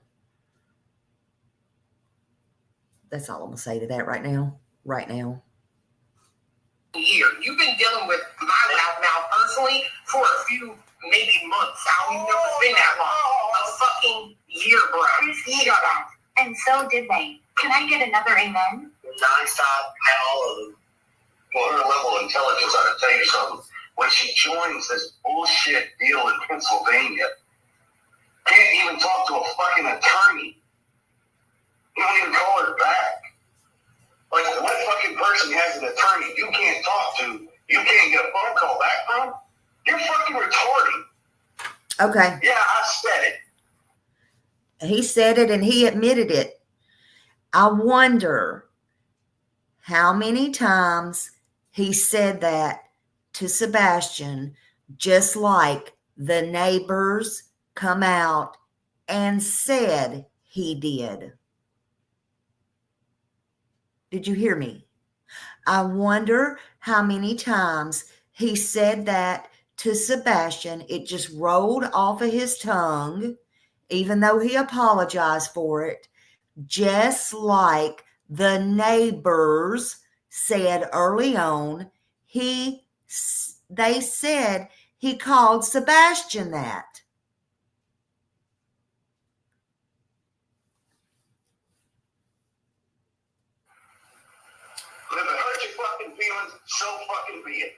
That's all I'm going to say to that right now. Right now. Year. You've been dealing with my loudmouth personally for a few, maybe months. I don't even know if it's been that long. A fucking year, bro. Shut up. And so did they. Can I get another amen? Non-stop, all of them. Well, her level of intelligence, I can tell you something. When she joins this bullshit deal in Pennsylvania, can't even talk to a fucking attorney. You don't even call her back. Like, what fucking person has an attorney you can't talk to, you can't get a phone call back from? You're fucking retarded. Okay. Yeah, I said it. He said it and he admitted it. I wonder how many times he said that to Sebastian, just like the neighbors come out and said he did. Did you hear me? I wonder how many times he said that to Sebastian. It just rolled off of his tongue, even though he apologized for it, just like the neighbors said early on. They said he called Sebastian that. If it hurts your fucking feelings, so fucking be it.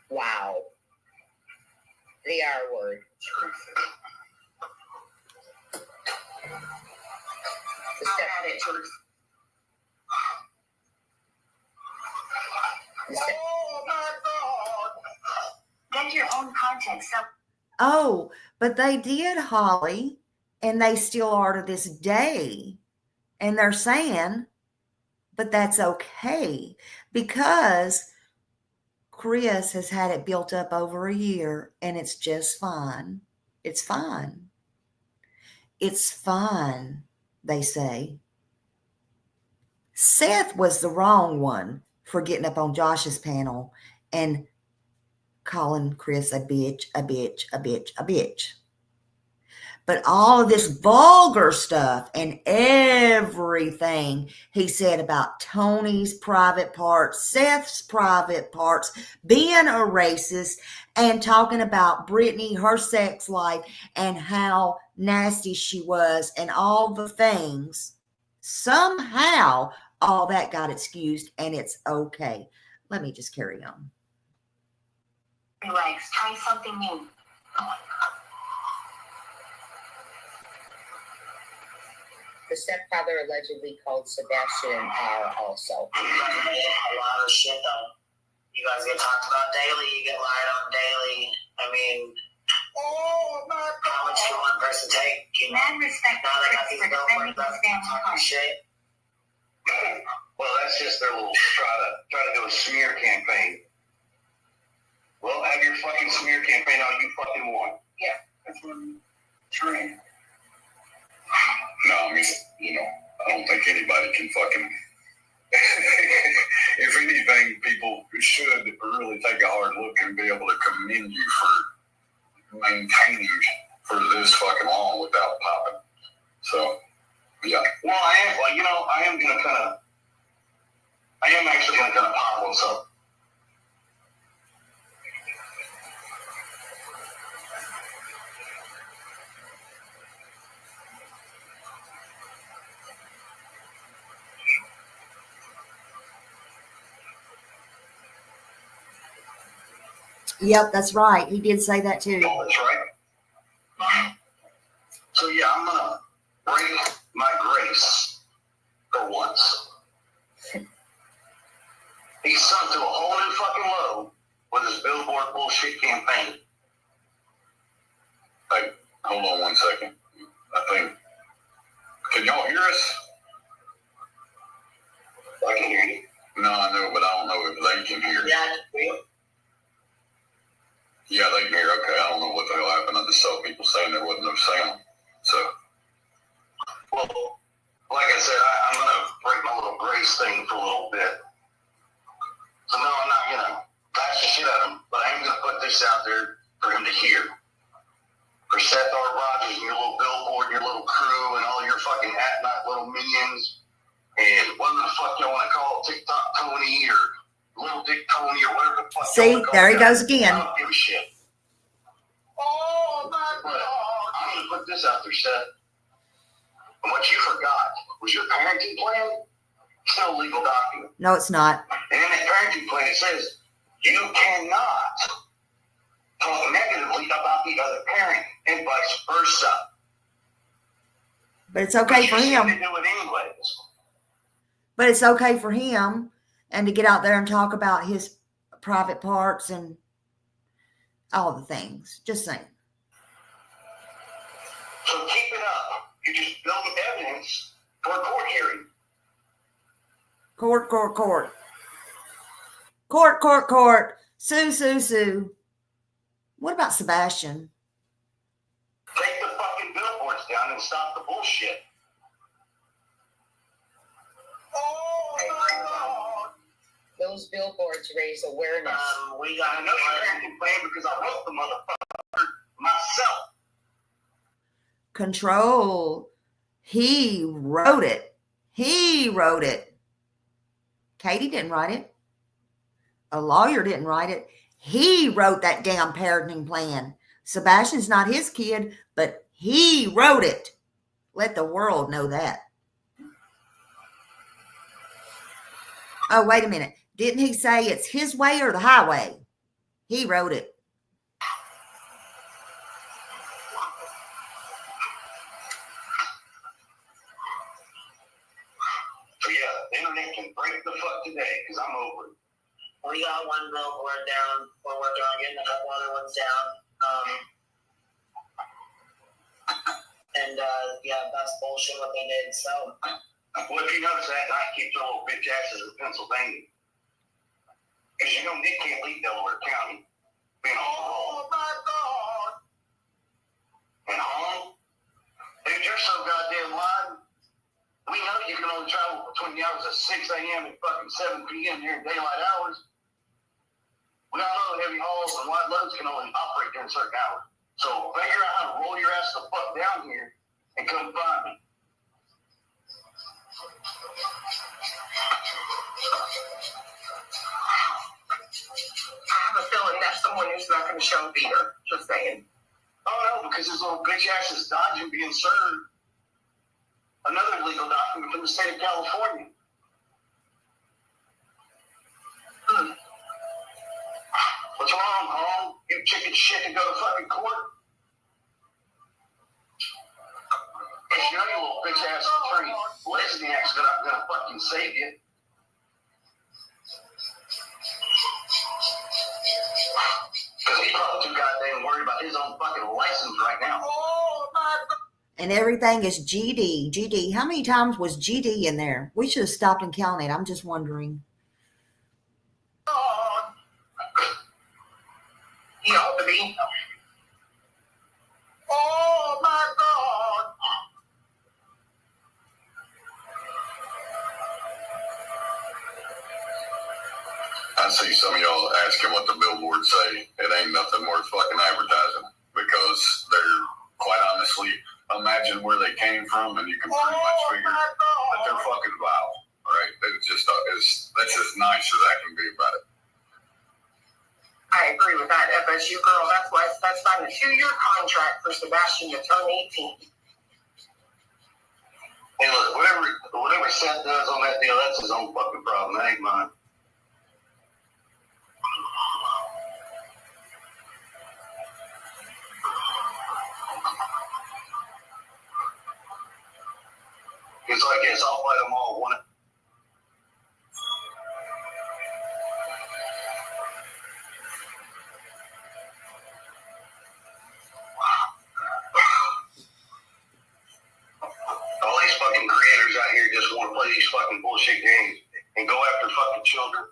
Wow. The R word. I've had it, Truth. Oh my God. Get your own content. So Oh, but they did, Holly, and they still are to this day. And they're saying, but that's okay, because Chris has had it built up over a year and it's just fine. It's fine. It's fine, they say. Seth was the wrong one for getting up on Josh's panel and calling Chris a bitch, a bitch, a bitch, a bitch. But all of this vulgar stuff and everything he said about Tony's private parts, Seth's private parts, being a racist, and talking about Brittany, her sex life, and how nasty she was, and all the things, somehow all that got excused, and it's okay. Let me just carry on. Legs, try something new. The stepfather allegedly called Sebastian an R also. You guys made a lot of shit though. You guys get talked about daily, you get lied on daily. I mean, how much can one person take? You know? Man respect Now they got Chris these for defending billboards his family talking home. shit. Well, that's just their little try to do a smear campaign. Well, have your fucking smear campaign all you fucking want. Yeah, that's what I'm trying. No, I mean, I don't think anybody can fucking. If anything, people should really take a hard look and be able to commend you for maintaining for this fucking long without popping. So, yeah. Well, I am actually going to kind of pop what's up. Yep, that's right. He did say that too. Oh, that's right. So yeah, I'm gonna break my grace for once. He's sunk to a whole new fucking low with his billboard bullshit campaign. Hey, hold on 1 second. I think. Can y'all hear us? I can hear you. No, I know, but I don't know if they can hear. Yeah, Yeah, they can hear. Okay, I don't know what the hell happened. I just saw people saying there wasn't no sound. So, well, like I said, I'm going to break my little grace thing for a little bit. So, no, I'm not going to bash the shit out of him, but I am going to put this out there for him to hear. For Seth R. Rogers and your little billboard, your little crew, and all your fucking at-night little minions, and whatever the fuck y'all want to call it, TikTok Tony or Little Dick Tony or whatever the fuck. See, there he goes again. I don't give a shit. Oh my God. I'm going to put this out there, Seth. And what you forgot was your parenting plan still a legal document. No, it's not. And in that parenting plan, it says you cannot talk negatively about the other parent and vice versa. But it's okay for him. To do it anyways. But it's okay for him and to get out there and talk about his private parts and all the things. Just saying. So keep it up. You just build evidence for a court hearing. Court, court, court. Court, court, court. Sue, sue, sue. What about Sebastian? Take the fucking billboards down and stop the bullshit. Oh my God. Those billboards raise awareness. We got another parenting plan because I wrote the motherfucker myself. Control. He wrote it. He wrote it. Katie didn't write it. A lawyer didn't write it. He wrote that damn parenting plan. Sebastian's not his kid, but he wrote it. Let the world know that. Oh, wait a minute. Didn't he say it's his way or the highway? He wrote it. So yeah, the internet can break the fuck today because I'm over it. we got one billboard down. We're working on getting a couple other ones down. Yeah, that's bullshit what they did. So, well, if you notice that night keeps their little bitch asses in Pennsylvania. Because you know Nick can't leave Delaware County. Being oh my God. And home? Dude, you're so goddamn lying. We know you can only travel between the hours of 6 a.m. and fucking 7 p.m. during daylight hours. We all know heavy hauls and wide loads can only operate during certain hours. So figure out how to roll your ass the fuck down here and come find me. I have a feeling that's someone who's not going to show fear. Just saying. Oh no, because his little bitch ass is dodging being served another legal document from the state of California. What's wrong, home? You chicken shit to go to fucking court? It's your little bitch ass attorney Lesniak's gonna fucking save you. Because he's probably too goddamn worried about his own fucking license right now. Oh my God. And everything is GD. GD. How many times was GD in there? We should have stopped and counted. I'm just wondering. He ought to be. Oh my God. I see some of y'all asking what the billboards say. It ain't nothing worth fucking advertising because they're quite honestly, imagine where they came from and you can pretty much figure that they're fucking vile. All right? That's as nice as I can be about it. I agree with that, FSU girl. That's why I signed a 2-year contract for Sebastian to turn 18. Hey, look, whatever Seth does on that deal, that's his own fucking problem. That ain't mine. It's like, yes, I'll fight them all, won't it? All these fucking creators out here just want to play these fucking bullshit games and go after fucking children.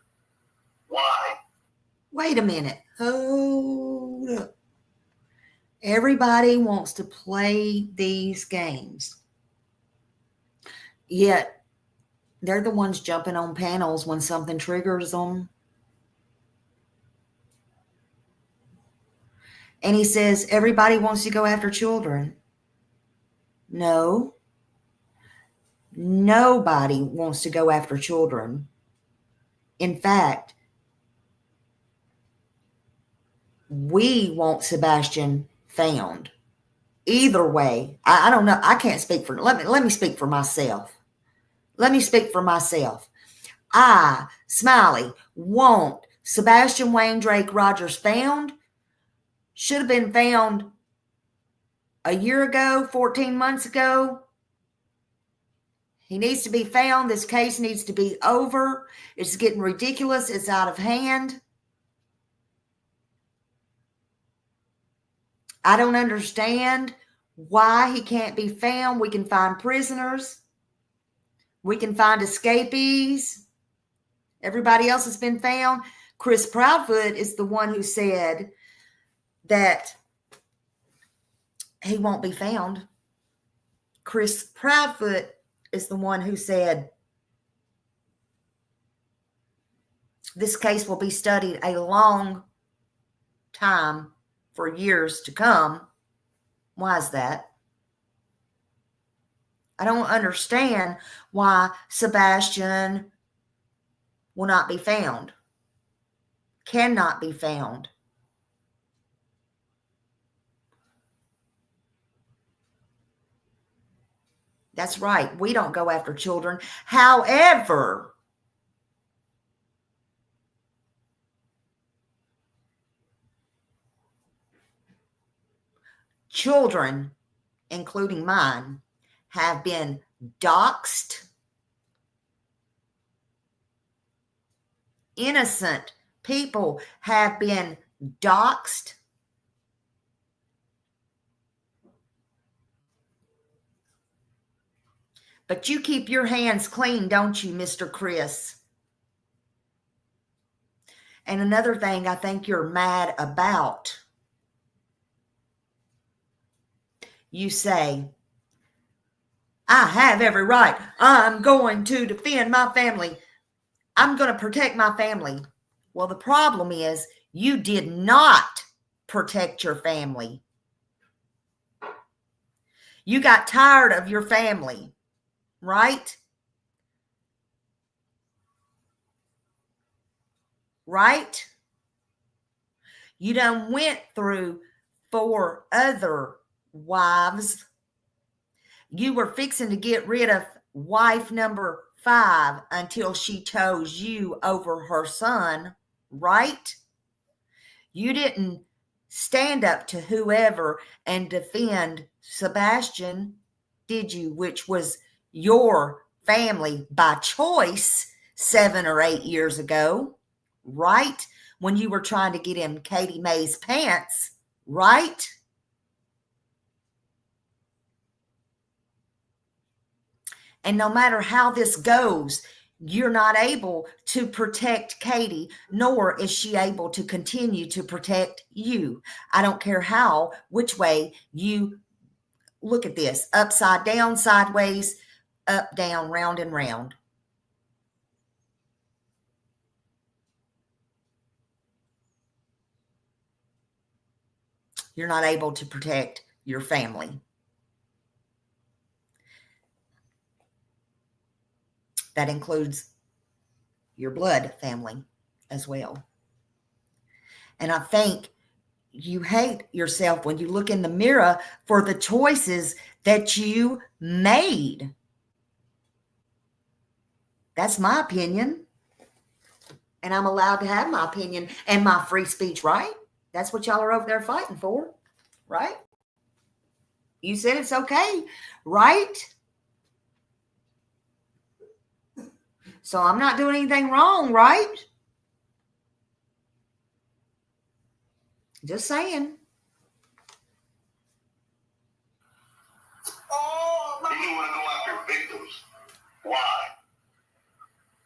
Why? Wait a minute. Hold up. Everybody wants to play these games. Yet, they're the ones jumping on panels when something triggers them. And he says, everybody wants to go after children. No. Nobody wants to go after children. In fact, we want Sebastian found. Either way, I don't know. I can't speak for, let me speak for myself. Let me speak for myself. I, Smiley, want Sebastian Wayne Drake Rogers found. Should have been found a year ago, 14 months ago. He needs to be found. This case needs to be over. It's getting ridiculous. It's out of hand. I don't understand why he can't be found. We can find prisoners. We can find escapees. Everybody else has been found. Chris Proudfoot is the one who said that he won't be found. Chris Proudfoot is the one who said this case will be studied a long time for years to come. Why is that? I don't understand why Sebastian will not be found, cannot be found. That's right. We don't go after children. However, children, including mine, have been doxxed. Innocent people have been doxxed. But you keep your hands clean, don't you, Mr. Chris? And another thing I think you're mad about. You say, I have every right. I'm going to defend my family. I'm going to protect my family. Well, the problem is you did not protect your family. You got tired of your family, right? Right? You done went through 4 other wives. You were fixing to get rid of wife number 5 until she chose you over her son, right? You didn't stand up to whoever and defend Sebastian, did you? Which was your family by choice 7 or 8 years ago, right? When you were trying to get in Katie Mae's pants, right? And no matter how this goes, you're not able to protect Katie, nor is she able to continue to protect you. I don't care how, which way you look at this, upside down, sideways, up, down, round and round. You're not able to protect your family. That includes your blood family as well. And I think you hate yourself when you look in the mirror for the choices that you made. That's my opinion. And I'm allowed to have my opinion and my free speech, right? That's what y'all are over there fighting for, right? You said it's okay, right? So I'm not doing anything wrong, right? Just saying. Oh, you want to go after victims. Why?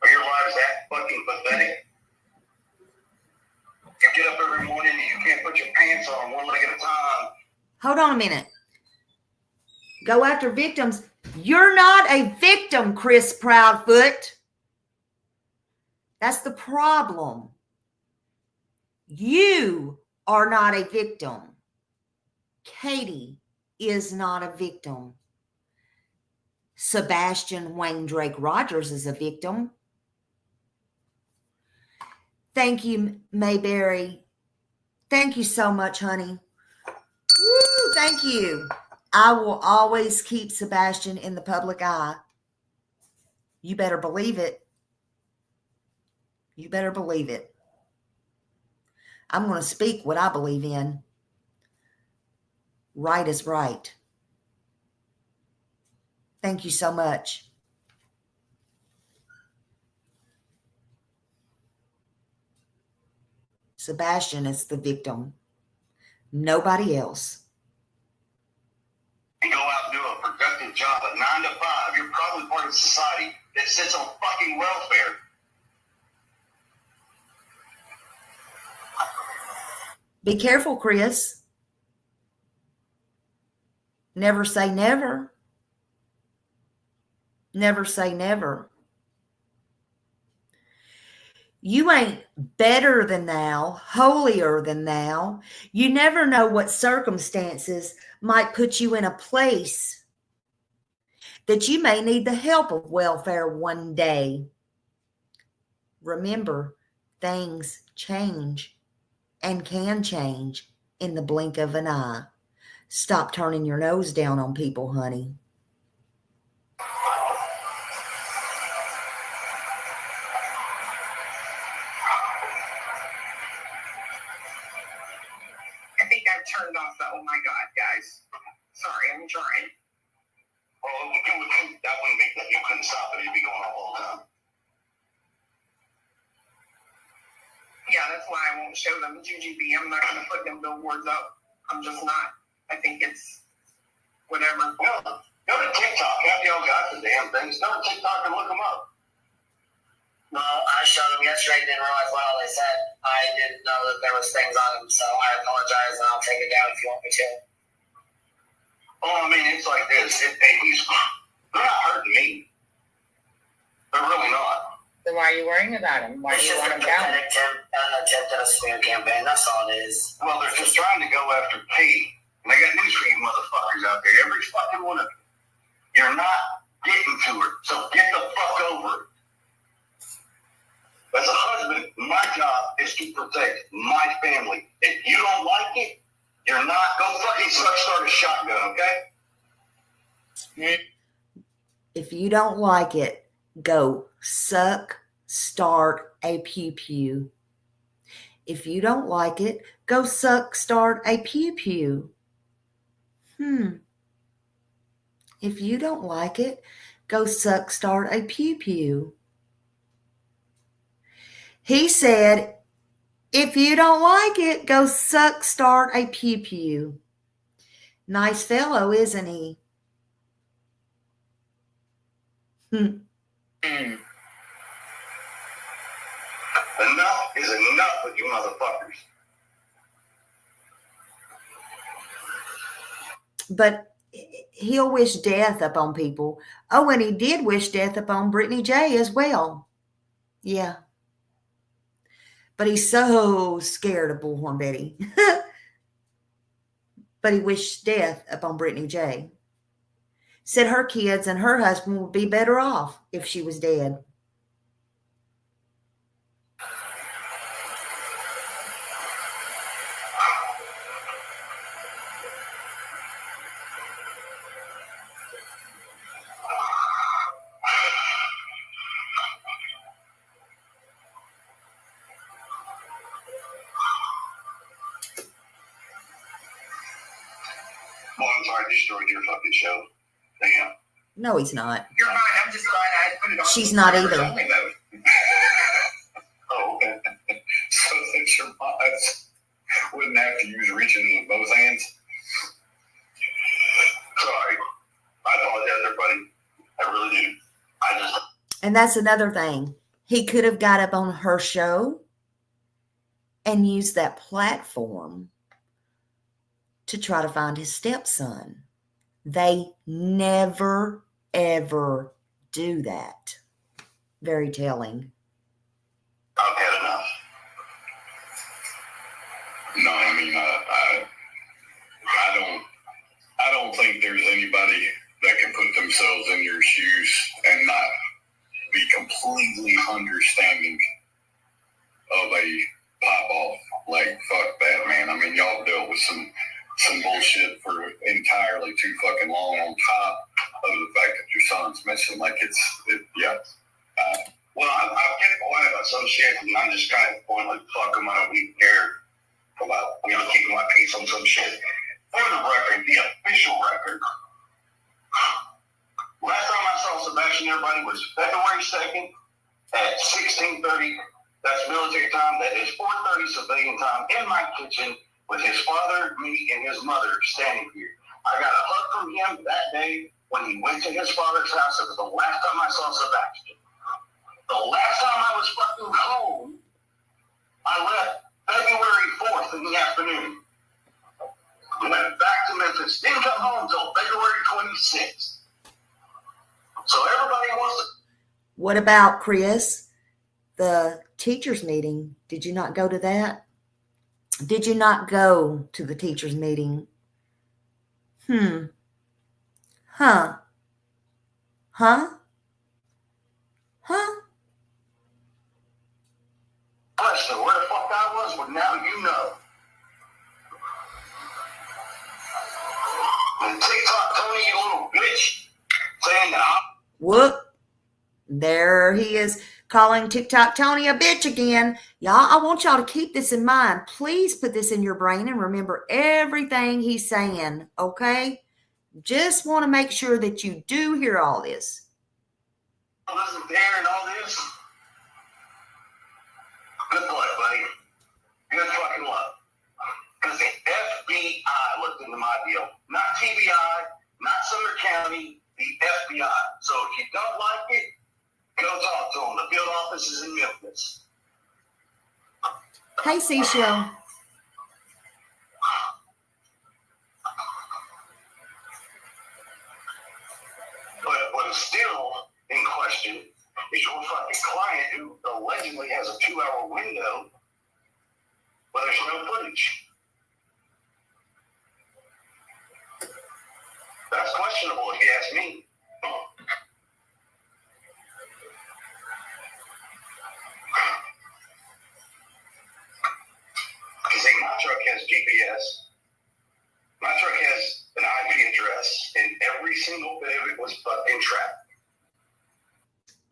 Are your lives that fucking pathetic? You get up every morning and you can't put your pants on one leg at a time. Hold on a minute. Go after victims. You're not a victim, Chris Proudfoot. That's the problem. You are not a victim. Katie is not a victim. Sebastian Wayne Drake Rogers is a victim. Thank you, Mayberry. Thank you so much, honey. Woo, thank you. I will always keep Sebastian in the public eye. You better believe it. You better believe it. I'm going to speak what I believe in. Right is right. Thank you so much. Sebastian is the victim. Nobody else. And go out and do a productive job at 9 to 5. You're probably part of society that sits on fucking welfare. Be careful, Chris. Never say never. Never say never. You ain't better than thou, holier than thou. You never know what circumstances might put you in a place that you may need the help of welfare one day. Remember, things change and can change in the blink of an eye. Stop turning your nose down on people, honey. I think I've turned off the, oh my God, guys. Sorry, I'm trying. Well, that wouldn't make that. You couldn't stop it. It'd be going off all the time. Yeah, that's why I won't show them GGB. I'm not going to put them billboards up. I'm just not. I think it's whatever. Well, go to TikTok. After y'all got the damn things, go to TikTok and look them up. No, I showed them yesterday. Didn't realize what all they said. I didn't know that there was things on them, so I apologize, and I'll take it down if you want me to. Well, I mean, it's like this. They're not hurting me. They're really not. Then why are you worrying about him? Why do you want him down? Attempt at a smear campaign. That's all it is. Well, they're just trying to go after Katie. And I got news for you motherfuckers out there. Every fucking one of you. You're not getting to her. So get the fuck over it. As a husband, my job is to protect my family. If you don't like it, you're not. Go fucking start a shotgun, okay? If you don't like it, go suck, start a pew-pew. If you don't like it, go suck, start a pew-pew. If you don't like it, go suck, start a pew-pew. He said, if you don't like it, go suck, start a pew-pew. Nice fellow, isn't he? Enough is enough with you motherfuckers. But he'll wish death upon people. Oh, and he did wish death upon Brittany J as well. Yeah. But he's so scared of Bullhorn Betty. But he wished death upon Brittany J. Said her kids and her husband would be better off if she was dead. Well, I'm sorry I destroyed your fucking show. Damn. No, he's not. You're fine. I'm just glad I put it on. She's not either. Oh, okay. So that your mods wouldn't have to use reaching with both hands? Sorry. I apologize, everybody. I really do. And that's another thing. He could have got up on her show and used that platform to try to find his stepson. They never, ever do that. Very telling. I've had enough. No, I mean, I don't think there's anybody that can put themselves in your shoes and not be completely understanding of a pop-off. Like, fuck that, man. I mean, y'all dealt with some bullshit for entirely too fucking long on top of the fact that your son's missing. Like, yeah. Well, I've kept quiet about some shit, and I'm just kind of going like, fuck them, I don't even care about, keeping my peace on some shit. For the record, the official record, last time I saw Sebastian, everybody, was February 2nd at 16:30. That's military time. That is 4:30 civilian time in my kitchen with his father, me, and his mother standing here. I got a hug from him that day when he went to his father's house. It was the last time I saw Sebastian. The last time I was fucking home, I left February 4th in the afternoon. Went back to Memphis. Didn't come home until February 26th. So everybody wants to... What about, Chris, the teachers' meeting? Did you not go to that? Did you not go to the teachers' meeting? Huh? Listen, where the fuck I was, but now you know. And TikTok Tony, you little bitch, saying that I'm... Whoop. There he is calling TikTok Tony a bitch again. Y'all, I want y'all to keep this in mind. Please put this in your brain and remember everything he's saying, okay? Just want to make sure that you do hear all this. I wasn't there and all this. Good luck, buddy. Good fucking luck. Because the FBI looked into my deal. Not TBI, not Sumner County, the FBI. So if you don't like it, go talk to them. The field office is in Memphis. Hey, Seashell. But what is still in question is your fucking client who allegedly has a 2-hour window where there's no footage. My truck has an IP address, and every single bit of it was fucking tracked.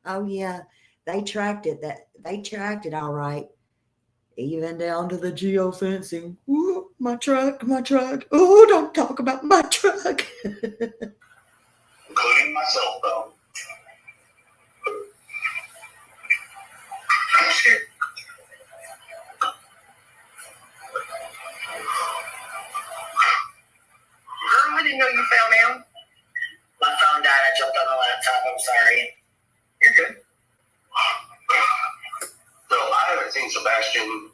Oh yeah, they tracked it. They tracked it all right, even down to the geofencing. Ooh, my truck, my truck. Oh, don't talk about my truck. Including my cell phone. Girl, I didn't know you fell down. My phone died. I jumped on the laptop. I'm sorry. You're good. So I haven't seen Sebastian,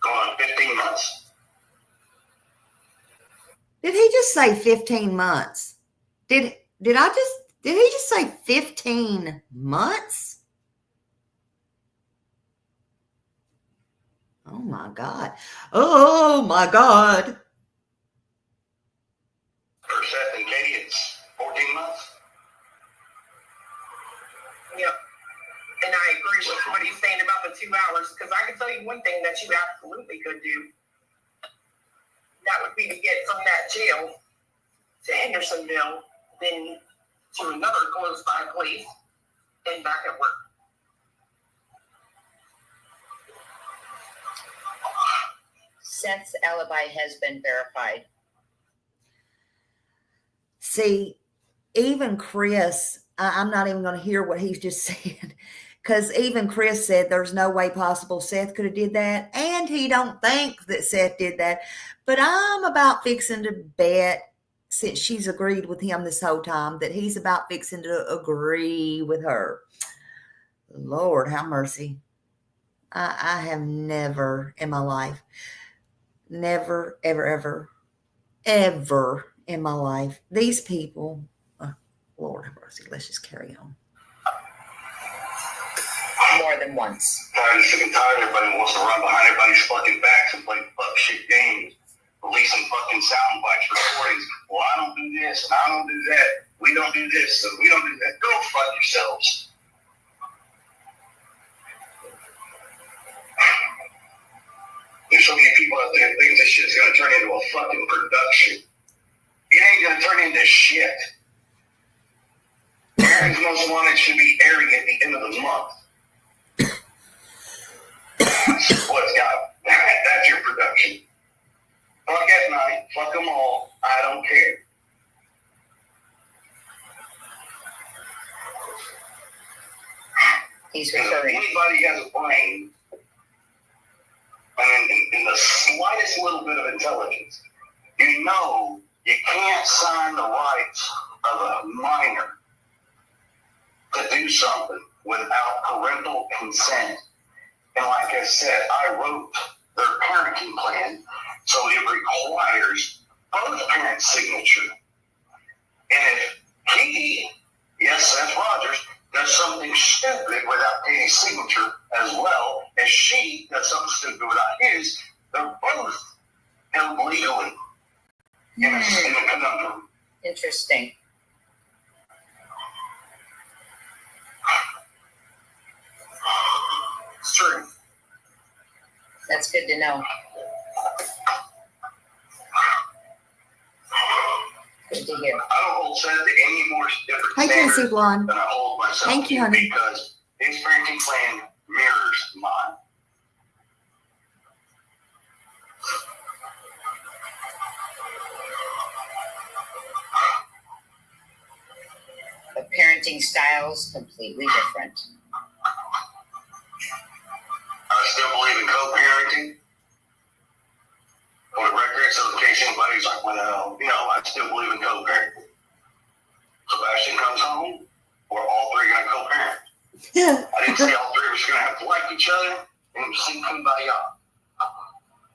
going on 15 months? Did he just say 15 months? Did he just say 15 months? Oh my God. Oh my God. For Seth and Katie, it's 14 months? Yep. And I agree with what he's saying about the 2 hours, because I can tell you one thing that you absolutely could do. That would be to get from that jail to Hendersonville, then to another close by place, and back at work. Seth's alibi has been verified. See, even Chris, I'm not even going to hear what he's just said, because even Chris said there's no way possible Seth could have did that, and he don't think that Seth did that. But I'm about fixing to bet, since she's agreed with him this whole time, that he's about fixing to agree with her. Lord have mercy. I have never in my life, never, ever in my life, these people, Lord have mercy, let's just carry on. More than once. I'm sick and tired. Everybody wants to run behind everybody's fucking backs and play fuck shit games. Releasing fucking sound bites, recordings. Well, I don't do this, and I don't do that. We don't do this, and we don't do that. Go fuck yourselves. There's so many people out there that think this shit's gonna turn into a fucking production. It ain't gonna turn into shit. Aaron's Most Wanted should be airing at the end of the month. That's what it's got. That's your production. Fuck at night. Fuck them all. I don't care. He's If referring. anybody has a brain, and in the slightest little bit of intelligence, you know you can't sign the rights of a minor to do something without parental consent. And like I said, I wrote their parenting plan, so it requires both parents' signature. And if he, yes, Seth Rogers, does something stupid without Katie's signature, as well as she does something stupid without his, they're both held legally in a conundrum. Interesting. It's true. That's good to know. Good to hear. I don't hold Seth to any more different Hey, Tennessee standards Blonde. than I hold myself Thank you, to, honey. because his parenting plan mirrors mine. But parenting styles completely different. I still believe in co-parenting. For the record, so in case anybody's like, well, I still believe in co-parenting. Sebastian comes home, we're all three going to co-parent. I didn't say all three of us are going to have to like each other and sync anybody up.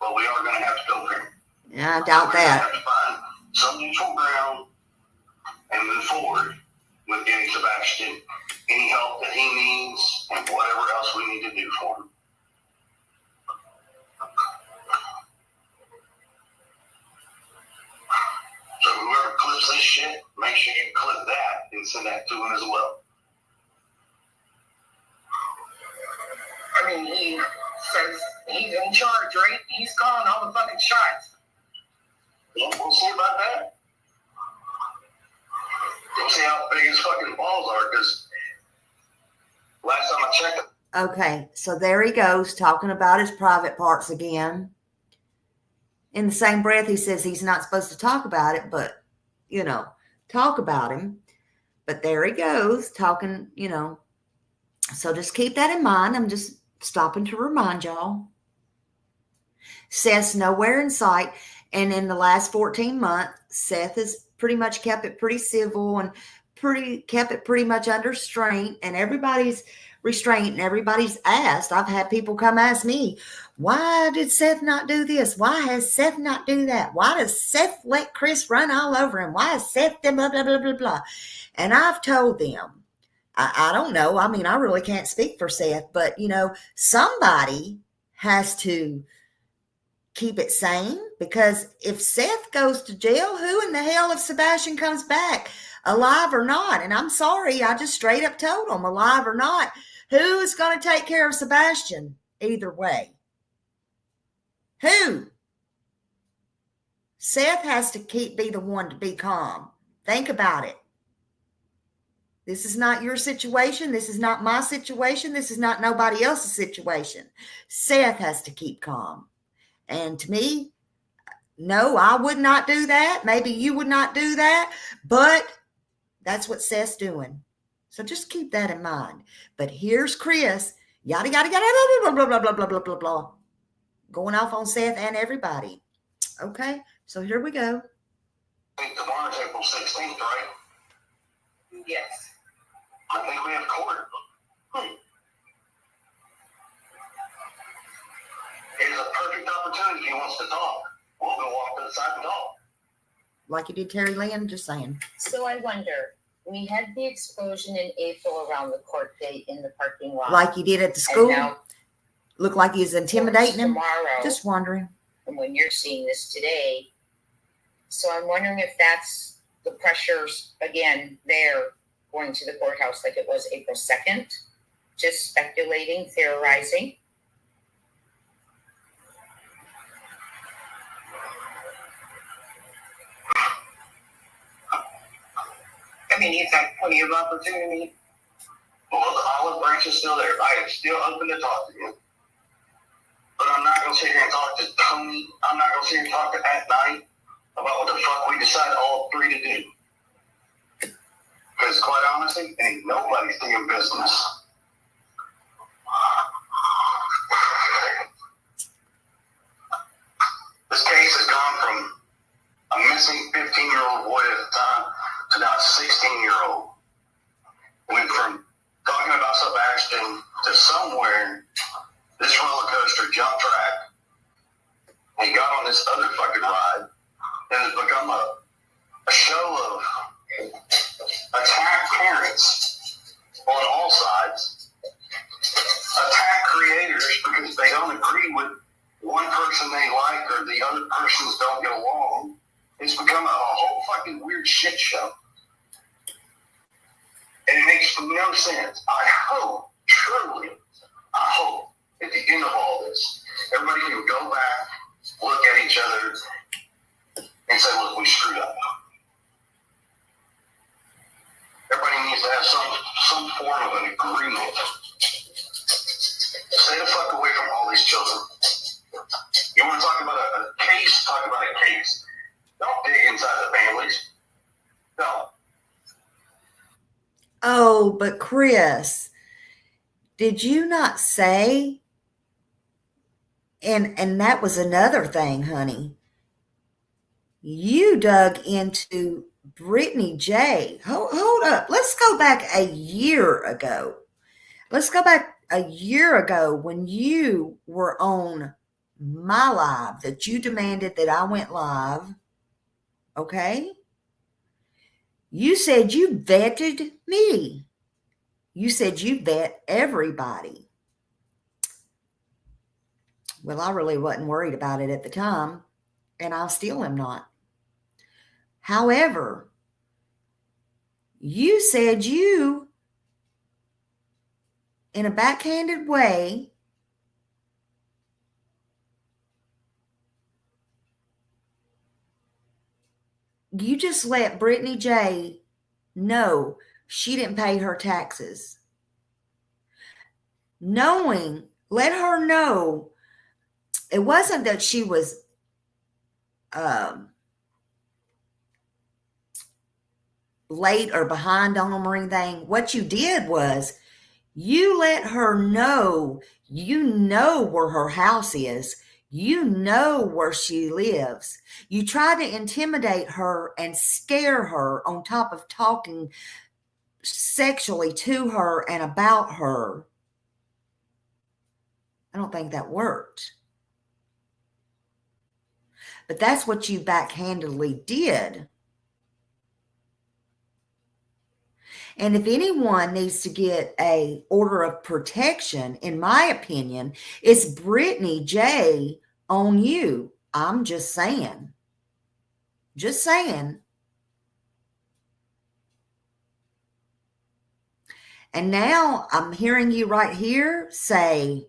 But we are going to have to co-parent. Yeah, I doubt We're going to that. have to find some neutral ground and move forward with getting Sebastian any help that he needs and whatever else we need to do for him. So whoever clips this shit, make sure you clip that and send that to him as well. I mean, he says he's in charge, right? right? He's calling all the fucking shots. Well, we'll see about that. We'll see how big his fucking balls are, because last time I checked, Okay, so there he goes talking about his private parts again. In the same breath, he says he's not supposed to talk about it, but, talk about him. But there he goes talking, So just keep that in mind. I'm just stopping to remind y'all. Seth's nowhere in sight. And in the last 14 months, Seth has pretty much kept it pretty civil and kept it pretty much under restraint. And everybody's restraint and everybody's asked. I've had people come ask me, why did Seth not do this? Why has Seth not do that? Why does Seth let Chris run all over him? Why is Seth blah, blah, blah, blah, blah? And I've told them, I don't know. I mean, I really can't speak for Seth, but, somebody has to keep it sane, because if Seth goes to jail, who in the hell if Sebastian comes back, alive or not? And I'm sorry, I just straight up told him, alive or not, who is going to take care of Sebastian either way? Who? Seth has to be the one to be calm. Think about it. This is not your situation. This is not my situation. This is not nobody else's situation. Seth has to keep calm. And to me, no, I would not do that. Maybe you would not do that, but that's what Seth's doing. So just keep that in mind. But here's Chris, yada, yada, yada, blah, blah, blah, blah, blah, blah, blah, blah, going off on Seth and everybody. Okay, so here we go. tomorrow's April 16th, right? Yes. I think we have court. It's a perfect opportunity. He wants to talk. We'll go off to the side and talk. Like you did Terry Lynn, just saying. So I wonder, we had the explosion in April around the court date in the parking lot. Like you did at the school? Now, looked like he was intimidating him? tomorrow, Just wondering. And when you're seeing this today, so I'm wondering if that's the pressures, again, there going to the courthouse like it was April 2nd, just speculating, theorizing. I mean, he's got plenty of opportunity. Well, the olive branch is still there. I am still open to talk to him. But I'm not going to sit here and talk to Tony. I'm not going to sit here and talk to at night about what the fuck we decide all three to do. Because quite honestly, ain't nobody's damn business. This case has gone from a missing 15-year-old boy at the time to now a 16-year-old. Went from talking about Sebastian to somewhere this roller coaster jump track. He got on this other fucking ride and has become a show of attack parents on all sides, attack creators because they don't agree with one person they like or the other persons don't get along. It's become a whole fucking weird shit show. And it makes no sense. I hope, truly, at the end of all this, everybody can go back, look at each other, and say, look, we screwed up. Everybody needs to have some form of an agreement. Stay the fuck away from all these children. You want to talk about a case? Talk about a case. Don't dig inside the families. No. Oh, but Chris, did you not say? And that was another thing, honey. You dug into Brittany J. Hold up. Let's go back a year ago. Let's go back a year ago when you were on my live that you demanded that I went live. Okay? You said you vetted me. You said you vet everybody. Well, I really wasn't worried about it at the time, and I still am not. However, you said you, in a backhanded way, you just let Brittany J know she didn't pay her taxes. Let her know it wasn't that she was late or behind on them or anything. What you did was you let her know you know where her house is. You know where she lives. You try to intimidate her and scare her on top of talking sexually to her and about her. I don't think that worked. But that's what you backhandedly did. And if anyone needs to get a order of protection, in my opinion, it's Brittany J on you. I'm just saying. Just saying. And now I'm hearing you right here say,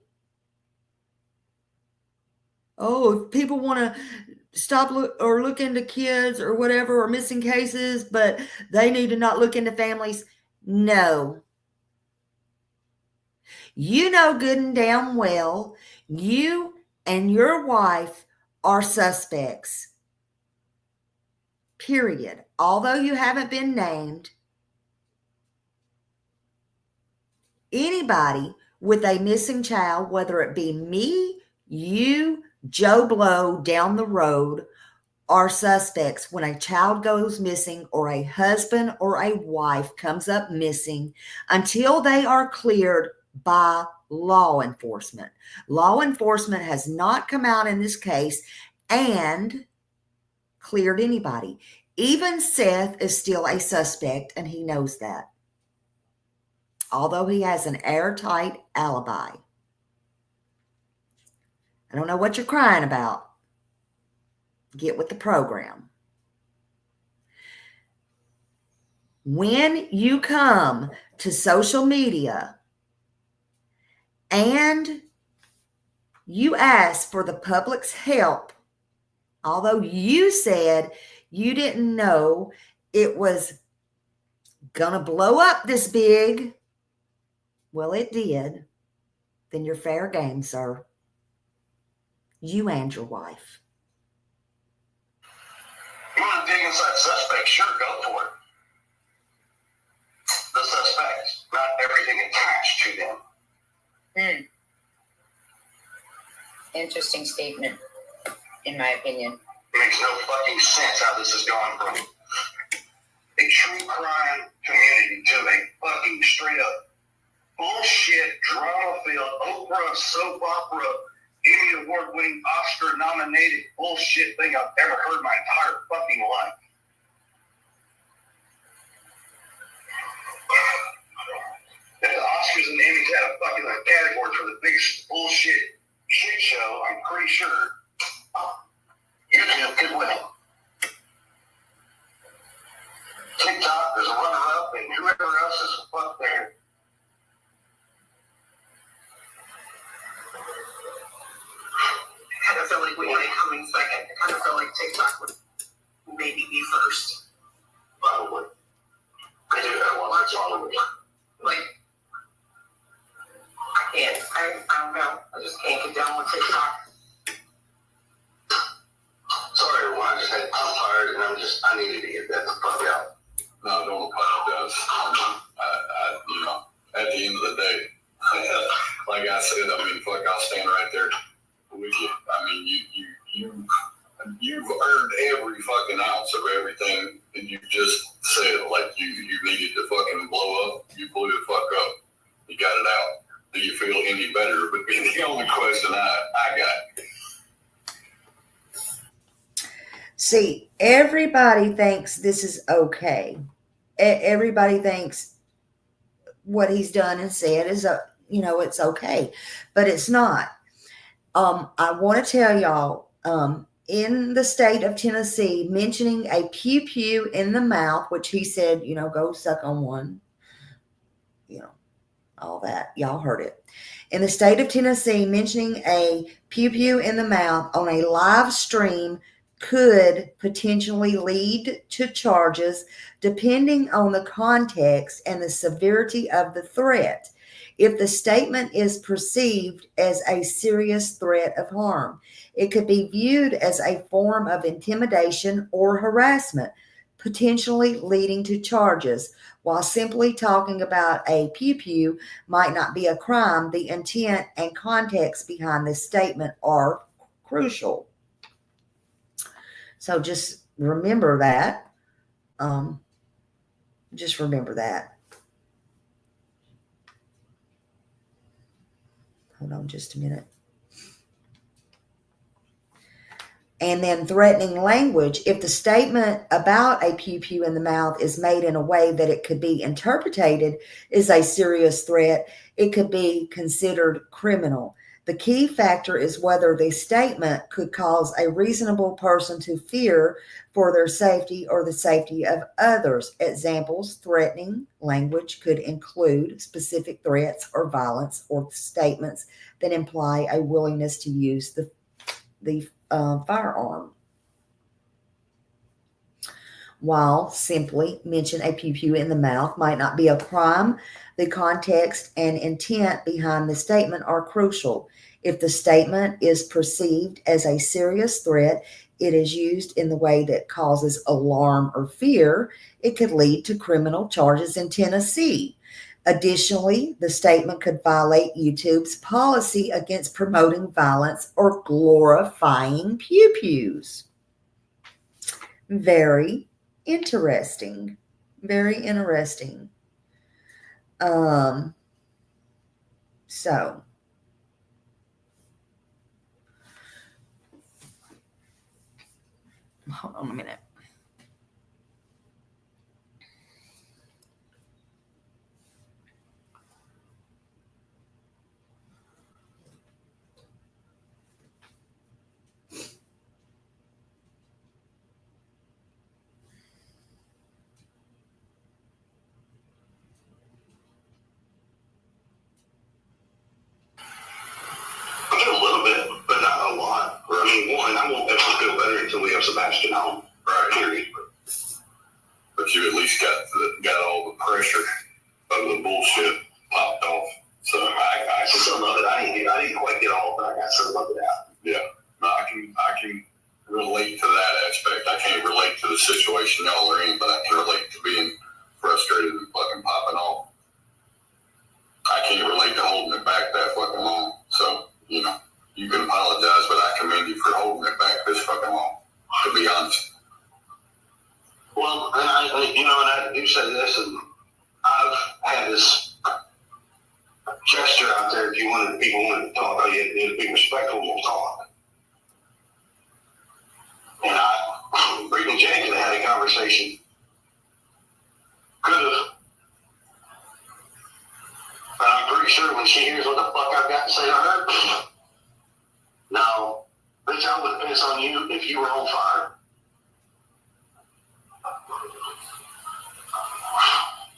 oh, if people want to stop look into kids or whatever or missing cases, but they need to not look into families. No. You know good and damn well you and your wife are suspects. Period. Although you haven't been named, anybody with a missing child, whether it be me, you, Joe Blow down the road, are suspects when a child goes missing or a husband or a wife comes up missing until they are cleared by law enforcement. Law enforcement has not come out in this case and cleared anybody. Even Seth is still a suspect, and he knows that. Although he has an airtight alibi. I don't know what you're crying about. Get with the program. When you come to social media and you ask for the public's help, although you said you didn't know it was gonna blow up this big, well, it did, then you're fair game, sir. You and your wife. You want to dig inside suspects? Sure, go for it. The suspects, not everything attached to them. Interesting statement, in my opinion. It makes no fucking sense how this has gone from a true crime community to a fucking straight up bullshit, drama-filled, Oprah, soap opera, Emmy Award-winning, Oscar-nominated bullshit thing I've ever heard in my entire fucking life. If the Oscars and the Emmys had a fucking category for the biggest bullshit shit show, I'm pretty sure YouTube could win. TikTok is a runner-up, and whoever else is fuck there. I kind of feel like we had it coming second. I kind of feel like TikTok would maybe be first. Probably. I do that one. That's probably. Like, I don't know. I just can't get down with TikTok. Sorry, everyone. I'm tired, and I needed to get that the fuck out. No, don't apologize. At the end of the day, like I said, fuck, I'll stand right there with you. You've earned every fucking ounce of everything that you just said. Like, you needed to fucking blow up. You blew the fuck up. You got it out. Do you feel any better? But the only question I got. See, everybody thinks this is okay. Everybody thinks what he's done and said is, it's okay. But it's not. I want to tell y'all, in the state of Tennessee, mentioning a pew-pew in the mouth, which he said, go suck on one, all that. Y'all heard it. In the state of Tennessee, mentioning a pew-pew in the mouth on a live stream could potentially lead to charges depending on the context and the severity of the threat. If the statement is perceived as a serious threat of harm, it could be viewed as a form of intimidation or harassment, potentially leading to charges. While simply talking about a pew-pew might not be a crime, the intent and context behind this statement are crucial. So just remember that. Just remember that. Hold on just a minute. And then threatening language. If the statement about a pew-pew in the mouth is made in a way that it could be interpreted as a serious threat, it could be considered criminal. The key factor is whether the statement could cause a reasonable person to fear for their safety or the safety of others. Examples: threatening language could include specific threats or violence, or statements that imply a willingness to use the firearm. While simply mention a pew-pew in the mouth might not be a crime, the context and intent behind the statement are crucial. If the statement is perceived as a serious threat, it is used in the way that causes alarm or fear, it could lead to criminal charges in Tennessee. Additionally, the statement could violate YouTube's policy against promoting violence or glorifying pew-pews. Very interesting. Very interesting. So hold on a minute. A little bit, but not a lot. I mean, one, I won't ever feel better until we have Sebastian home. Right. Period. But you at least got all the pressure of the bullshit popped off. So I some of it. I didn't quite get all of it. I got some of it out. Yeah. No, I can relate to that aspect. I can't relate to the situation y'all are in, but I can relate to being frustrated and fucking popping off. I can't relate to holding it back that fucking long. So, you know, you can apologize, but I commend you for holding it back this fucking long, to be honest. Well, and I do say this, and I've had this gesture out there. If people wanted to talk, you had to be respectful of talk. And freaking Jay could have had a conversation. Could have. But I'm pretty sure when she hears what the fuck I've got to say to her, no, bitch, I would piss on you if you were on fire.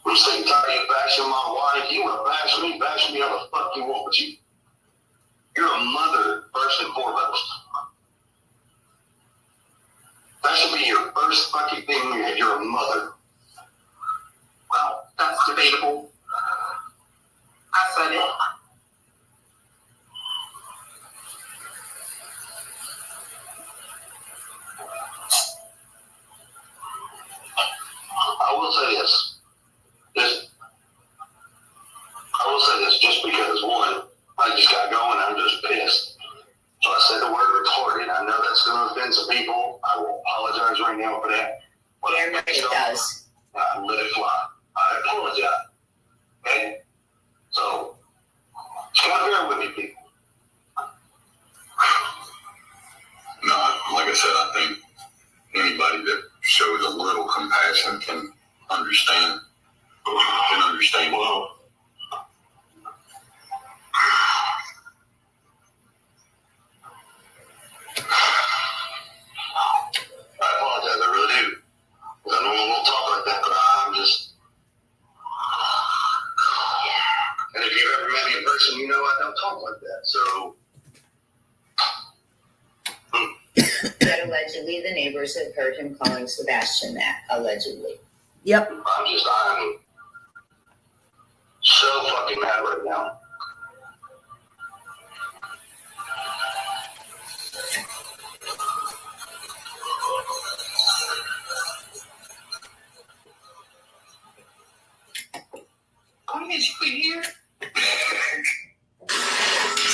I'm sick and tired of you bashing my wife. You want to bash me how the fuck you want, but you're a mother, first and foremost. That should be your first fucking thing in your head. You're a mother. Well, that's debatable. I said it. I will say this. Just because, one, I just got going, I'm just pissed. So I said the word retarded. I know that's going to offend some people. I will apologize right now for that. Whatever it does. I let it fly. I apologize. Okay? So, just come here with me, people. No, like I said, I think anybody that shows a little compassion can understand. Well. I apologize, I really do. I normally won't talk like that, but I'm just... And if you've ever met me in person, you know I don't talk like that. allegedly the neighbors have heard him calling Sebastian that, allegedly. Yep. I'm so fucking mad right now.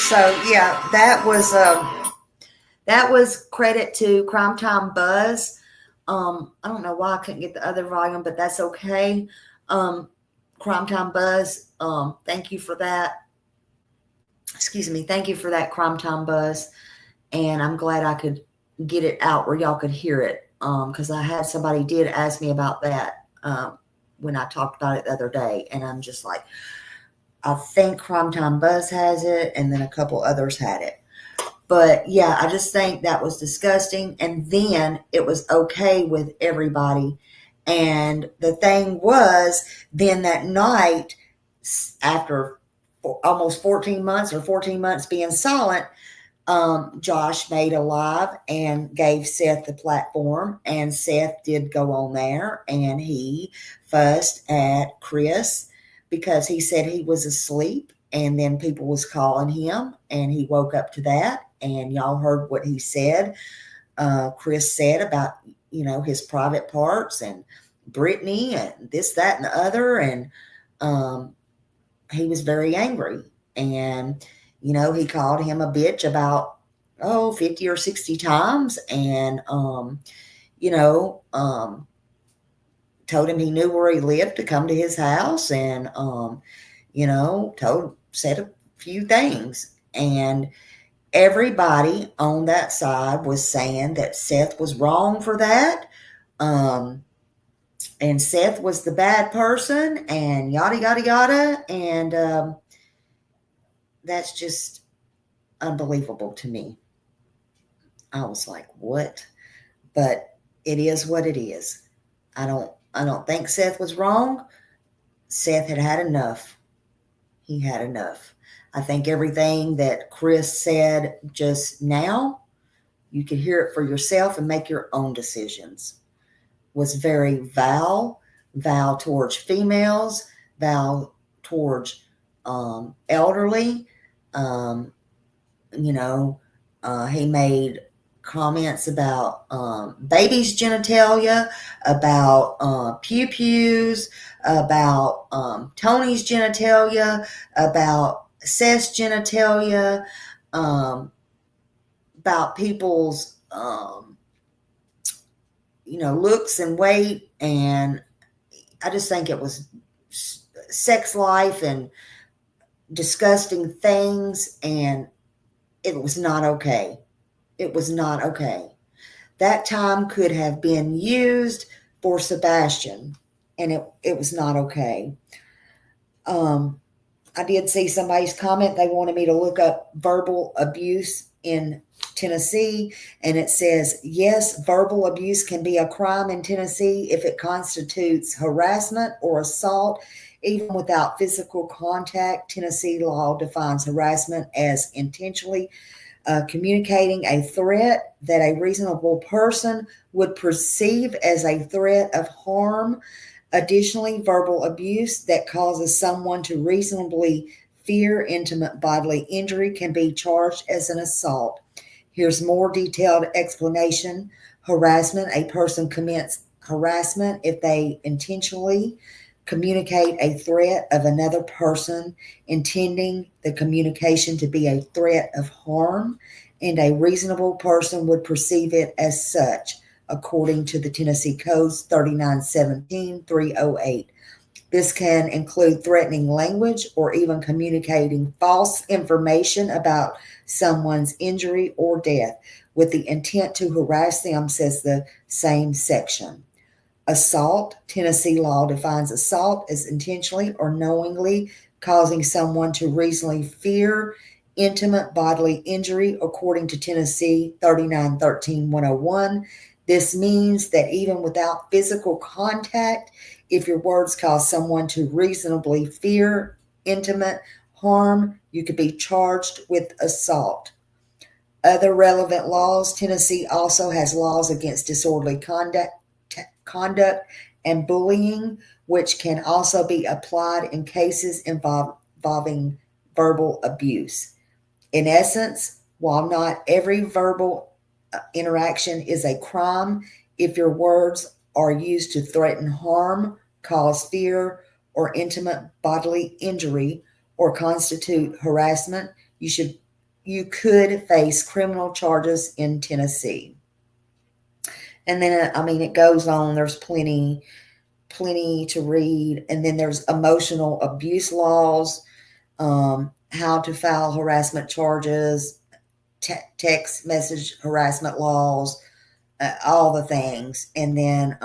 So yeah, that was credit to Crime Time Buzz. I don't know why I couldn't get the other volume, but that's okay. Crime Time Buzz, thank you for that. Excuse me, thank you for that, Crime Time Buzz. And I'm glad I could get it out where y'all could hear it. Because I had somebody did ask me about that when I talked about it the other day, and I'm just like, I think Crime Time Buzz has it, and then a couple others had it. But yeah, I just think that was disgusting. And then it was okay with everybody. And the thing was, then that night, after almost 14 months or 14 months being silent, Josh made a live and gave Seth the platform. And Seth did go on there and he fussed at Chris because he said he was asleep, and then people was calling him, and he woke up to that. And y'all heard what he said. Chris said about, his private parts and Brittany and this, that, and the other. And he was very angry. And, he called him a bitch about, 50 or 60 times. And, told him he knew where he lived to come to his house, and said a few things. And everybody on that side was saying that Seth was wrong for that, and Seth was the bad person, and yada yada yada. And that's just unbelievable to me. I was like, what? But it is what it is. I don't think Seth was wrong. Seth had enough. He had enough. I think everything that Chris said just now, you could hear it for yourself and make your own decisions. Was very vile towards females, vile towards elderly. He made comments about babies' genitalia, about pew-pews, about Tony's genitalia, about Seth's genitalia, about people's, looks and weight. And I just think it was sex life and disgusting things, and it was not okay. It was not okay. That time could have been used for Sebastian, and it was not okay. I did see somebody's comment. They wanted me to look up verbal abuse in Tennessee, and it says, yes, verbal abuse can be a crime in Tennessee if it constitutes harassment or assault, even without physical contact. Tennessee law defines harassment as intentionally communicating a threat that a reasonable person would perceive as a threat of harm. Additionally, verbal abuse that causes someone to reasonably fear intimate bodily injury can be charged as an assault. Here's more detailed explanation. Harassment: a person commits harassment if they intentionally communicate a threat of another person, intending the communication to be a threat of harm, and a reasonable person would perceive it as such, according to the Tennessee Codes 3917-308. This can include threatening language or even communicating false information about someone's injury or death with the intent to harass them, says the same section. Assault: Tennessee law defines assault as intentionally or knowingly causing someone to reasonably fear intimate bodily injury, according to Tennessee 3913-101. This means that even without physical contact, if your words cause someone to reasonably fear intimate harm, you could be charged with assault. Other relevant laws: Tennessee also has laws against disorderly conduct and bullying, which can also be applied in cases involving verbal abuse. In essence, while not every verbal interaction is a crime, if your words are used to threaten harm, cause fear, or intimate bodily injury, or constitute harassment, you could face criminal charges in Tennessee. And then, it goes on. There's plenty to read. And then there's emotional abuse laws, how to file harassment charges, text message harassment laws, all the things. And then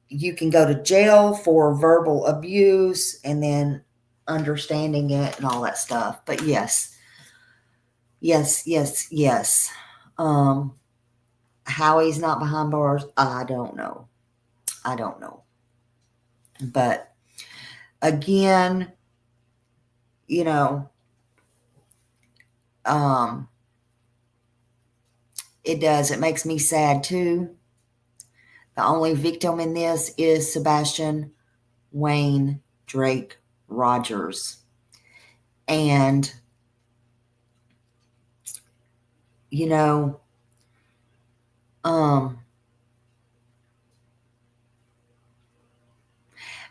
you can go to jail for verbal abuse, and then understanding it and all that stuff. But yes. How he's not behind bars, I don't know. But again, it makes me sad too. The only victim in this is Sebastian Wayne Drake Rogers. And,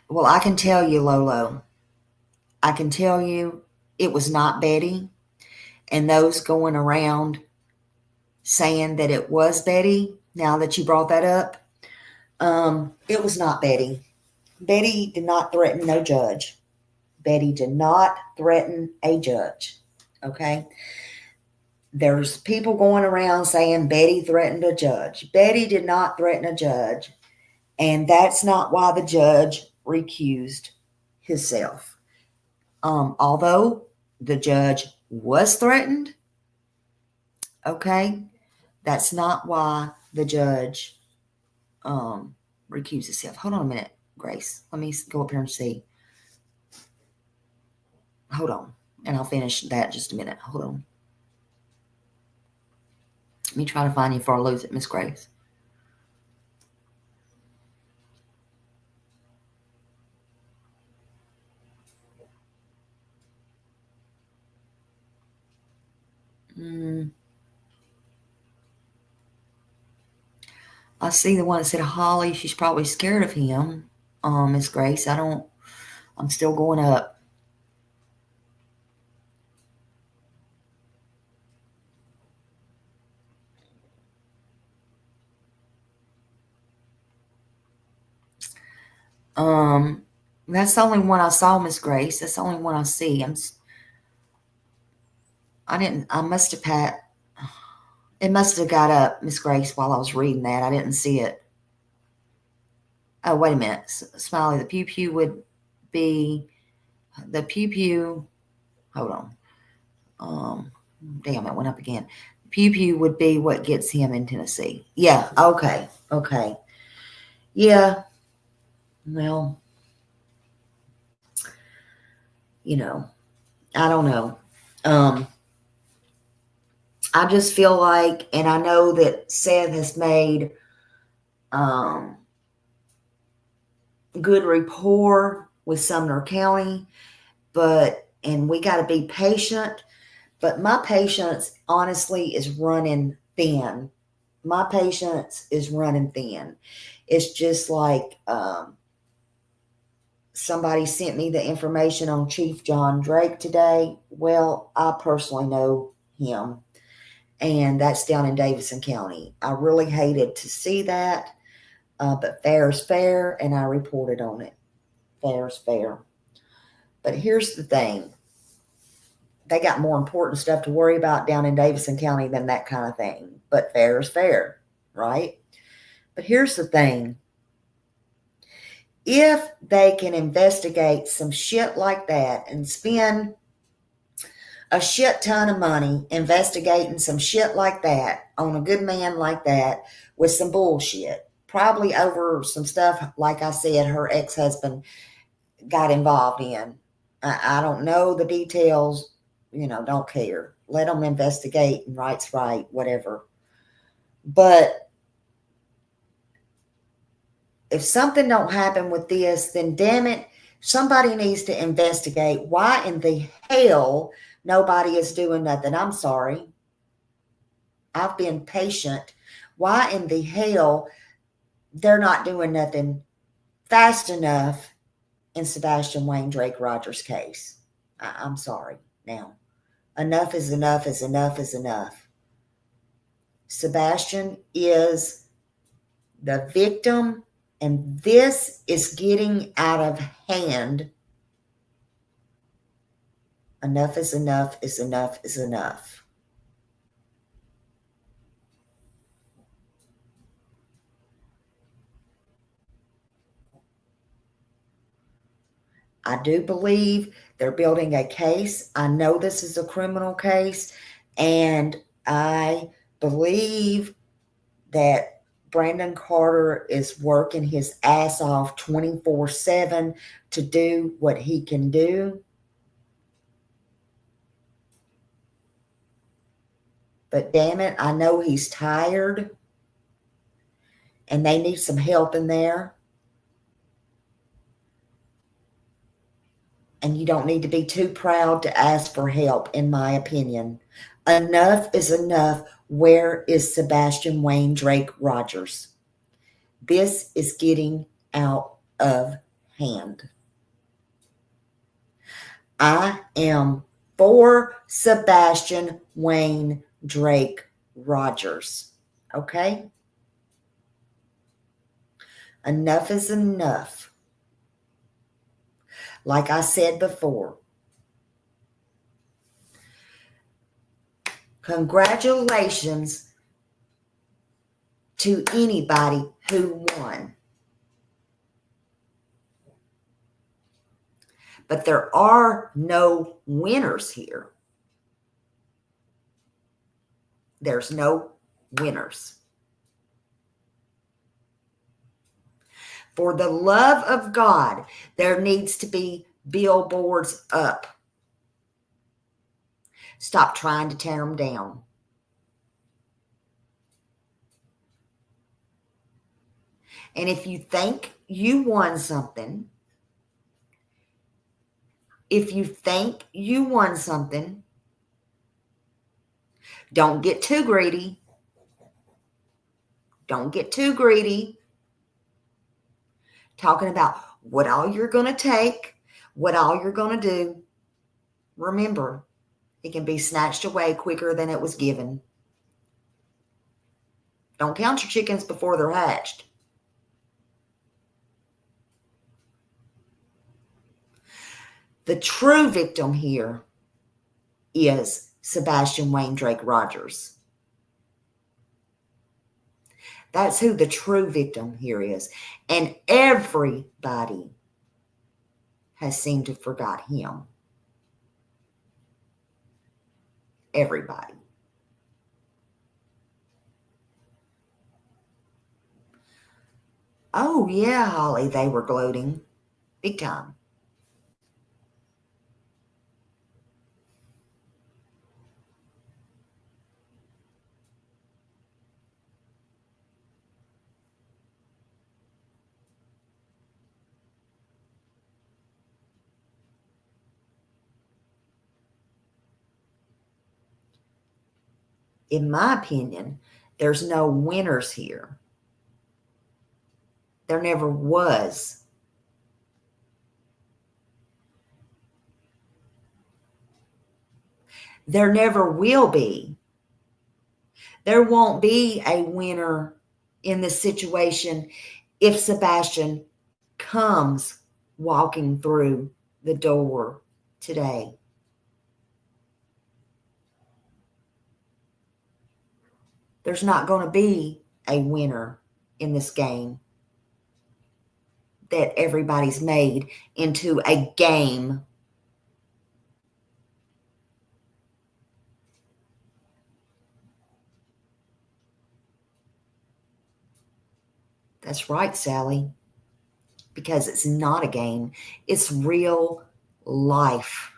well, I can tell you, Lolo, I can tell you it was not Betty. And those going around saying that it was Betty, now that you brought that up, it was not Betty. Betty did not threaten no judge. Betty did not threaten a judge. Okay? There's people going around saying Betty threatened a judge. Betty did not threaten a judge. And that's not why the judge recused himself. Although the judge was threatened, okay, that's not why the judge recused himself. Hold on a minute, Grace. Let me go up here and see. Hold on. And I'll finish that in just a minute. Hold on. Let me try to find you before I lose it, Miss Grace. I see the one that said Holly. She's probably scared of him, Miss Grace. I'm still going up. That's the only one I saw, Miss Grace. That's the only one I see. I must have it must have got up, Miss Grace, while I was reading that. I didn't see it. Oh, wait a minute. Smiley, the pew would be, hold on. Damn, it went up again. Pew would be what gets him in Tennessee. Yeah, okay. Yeah, well, I don't know. I just feel like, and I know that Seth has made good rapport with Sumner County, and we got to be patient. But my patience, honestly, is running thin. It's just like somebody sent me the information on Chief John Drake today. Well, I personally know him, and that's down in Davidson County. I really hated to see that, but fair is fair, and I reported on it. Fair is fair. But here's the thing. They got more important stuff to worry about down in Davidson County than that kind of thing. But fair is fair, right? But here's the thing. If they can investigate some shit like that and spend a shit ton of money investigating some shit like that on a good man like that with some bullshit, probably over some stuff, like I said, her ex-husband got involved in. I don't know the details, don't care. let them investigate and right's right, whatever. But if something don't happen with this, then damn it, somebody needs to investigate why in the hell nobody is doing nothing. I'm sorry. I've been patient. Why in the hell they're not doing nothing fast enough in Sebastian Wayne Drake Rogers' case? I'm sorry. Now, enough is enough is enough is enough. Sebastian is the victim, and this is getting out of hand. Enough is enough is enough is enough. I do believe they're building a case. I know this is a criminal case, and I believe that Brandon Carter is working his ass off 24/7 to do what he can do. But damn it, I know he's tired, and they need some help in there. And you don't need to be too proud to ask for help, in my opinion. Enough is enough. Where is Sebastian Wayne Drake Rogers? This is getting out of hand. I am for Sebastian Wayne Drake Rogers. Okay? Enough is enough. Like I said before, congratulations to anybody who won. But there are no winners here. There's no winners. For the love of God, there needs to be billboards up. Stop trying to tear them down. And if you think you won something, don't get too greedy. Don't get too greedy. Talking about what all you're going to take, what all you're going to do. Remember, it can be snatched away quicker than it was given. Don't count your chickens before they're hatched. The true victim here is Sebastian Wayne Drake Rogers. That's who the true victim here is. And everybody has seemed to forgot him. Everybody. Oh, yeah, Holly, they were gloating. Big time. In my opinion, there's no winners here. There never was. There never will be. There won't be a winner in this situation if Sebastian comes walking through the door today. There's not going to be a winner in this game that everybody's made into a game. That's right, Sally. Because it's not a game. It's real life.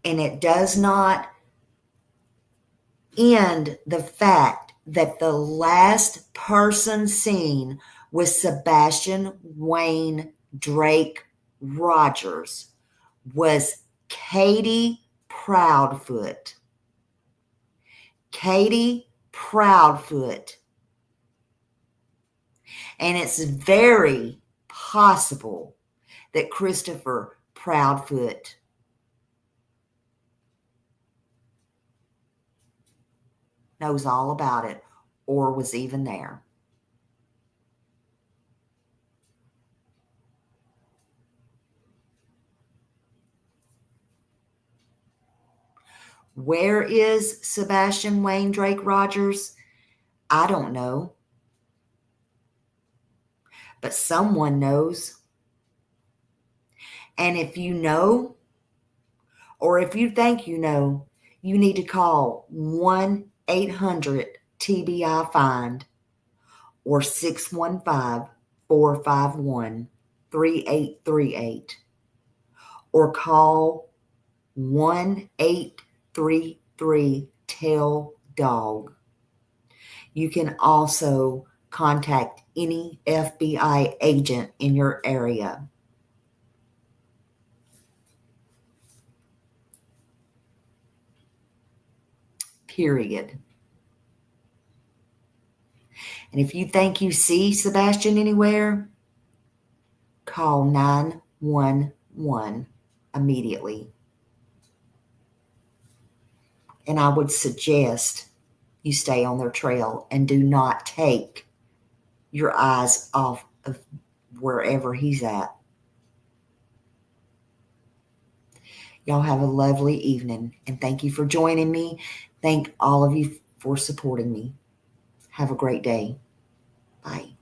And it does not end the fact that the last person seen was Sebastian Wayne Drake Rogers was Katie Proudfoot. Katie Proudfoot. And it's very possible that Christopher Proudfoot knows all about it or was even there. Where is Sebastian Wayne Drake Rogers? I don't know. But someone knows. And if you know, or if you think you know, you need to call 1-800-TBI-FIND or 615-451-3838 or call 1-833-TELL-DOG. You can also contact any FBI agent in your area. Period. And if you think you see Sebastian anywhere, call 911 immediately. And I would suggest you stay on their trail and do not take your eyes off of wherever he's at. Y'all have a lovely evening, and thank you for joining me. Thank all of you for supporting me. Have a great day. Bye.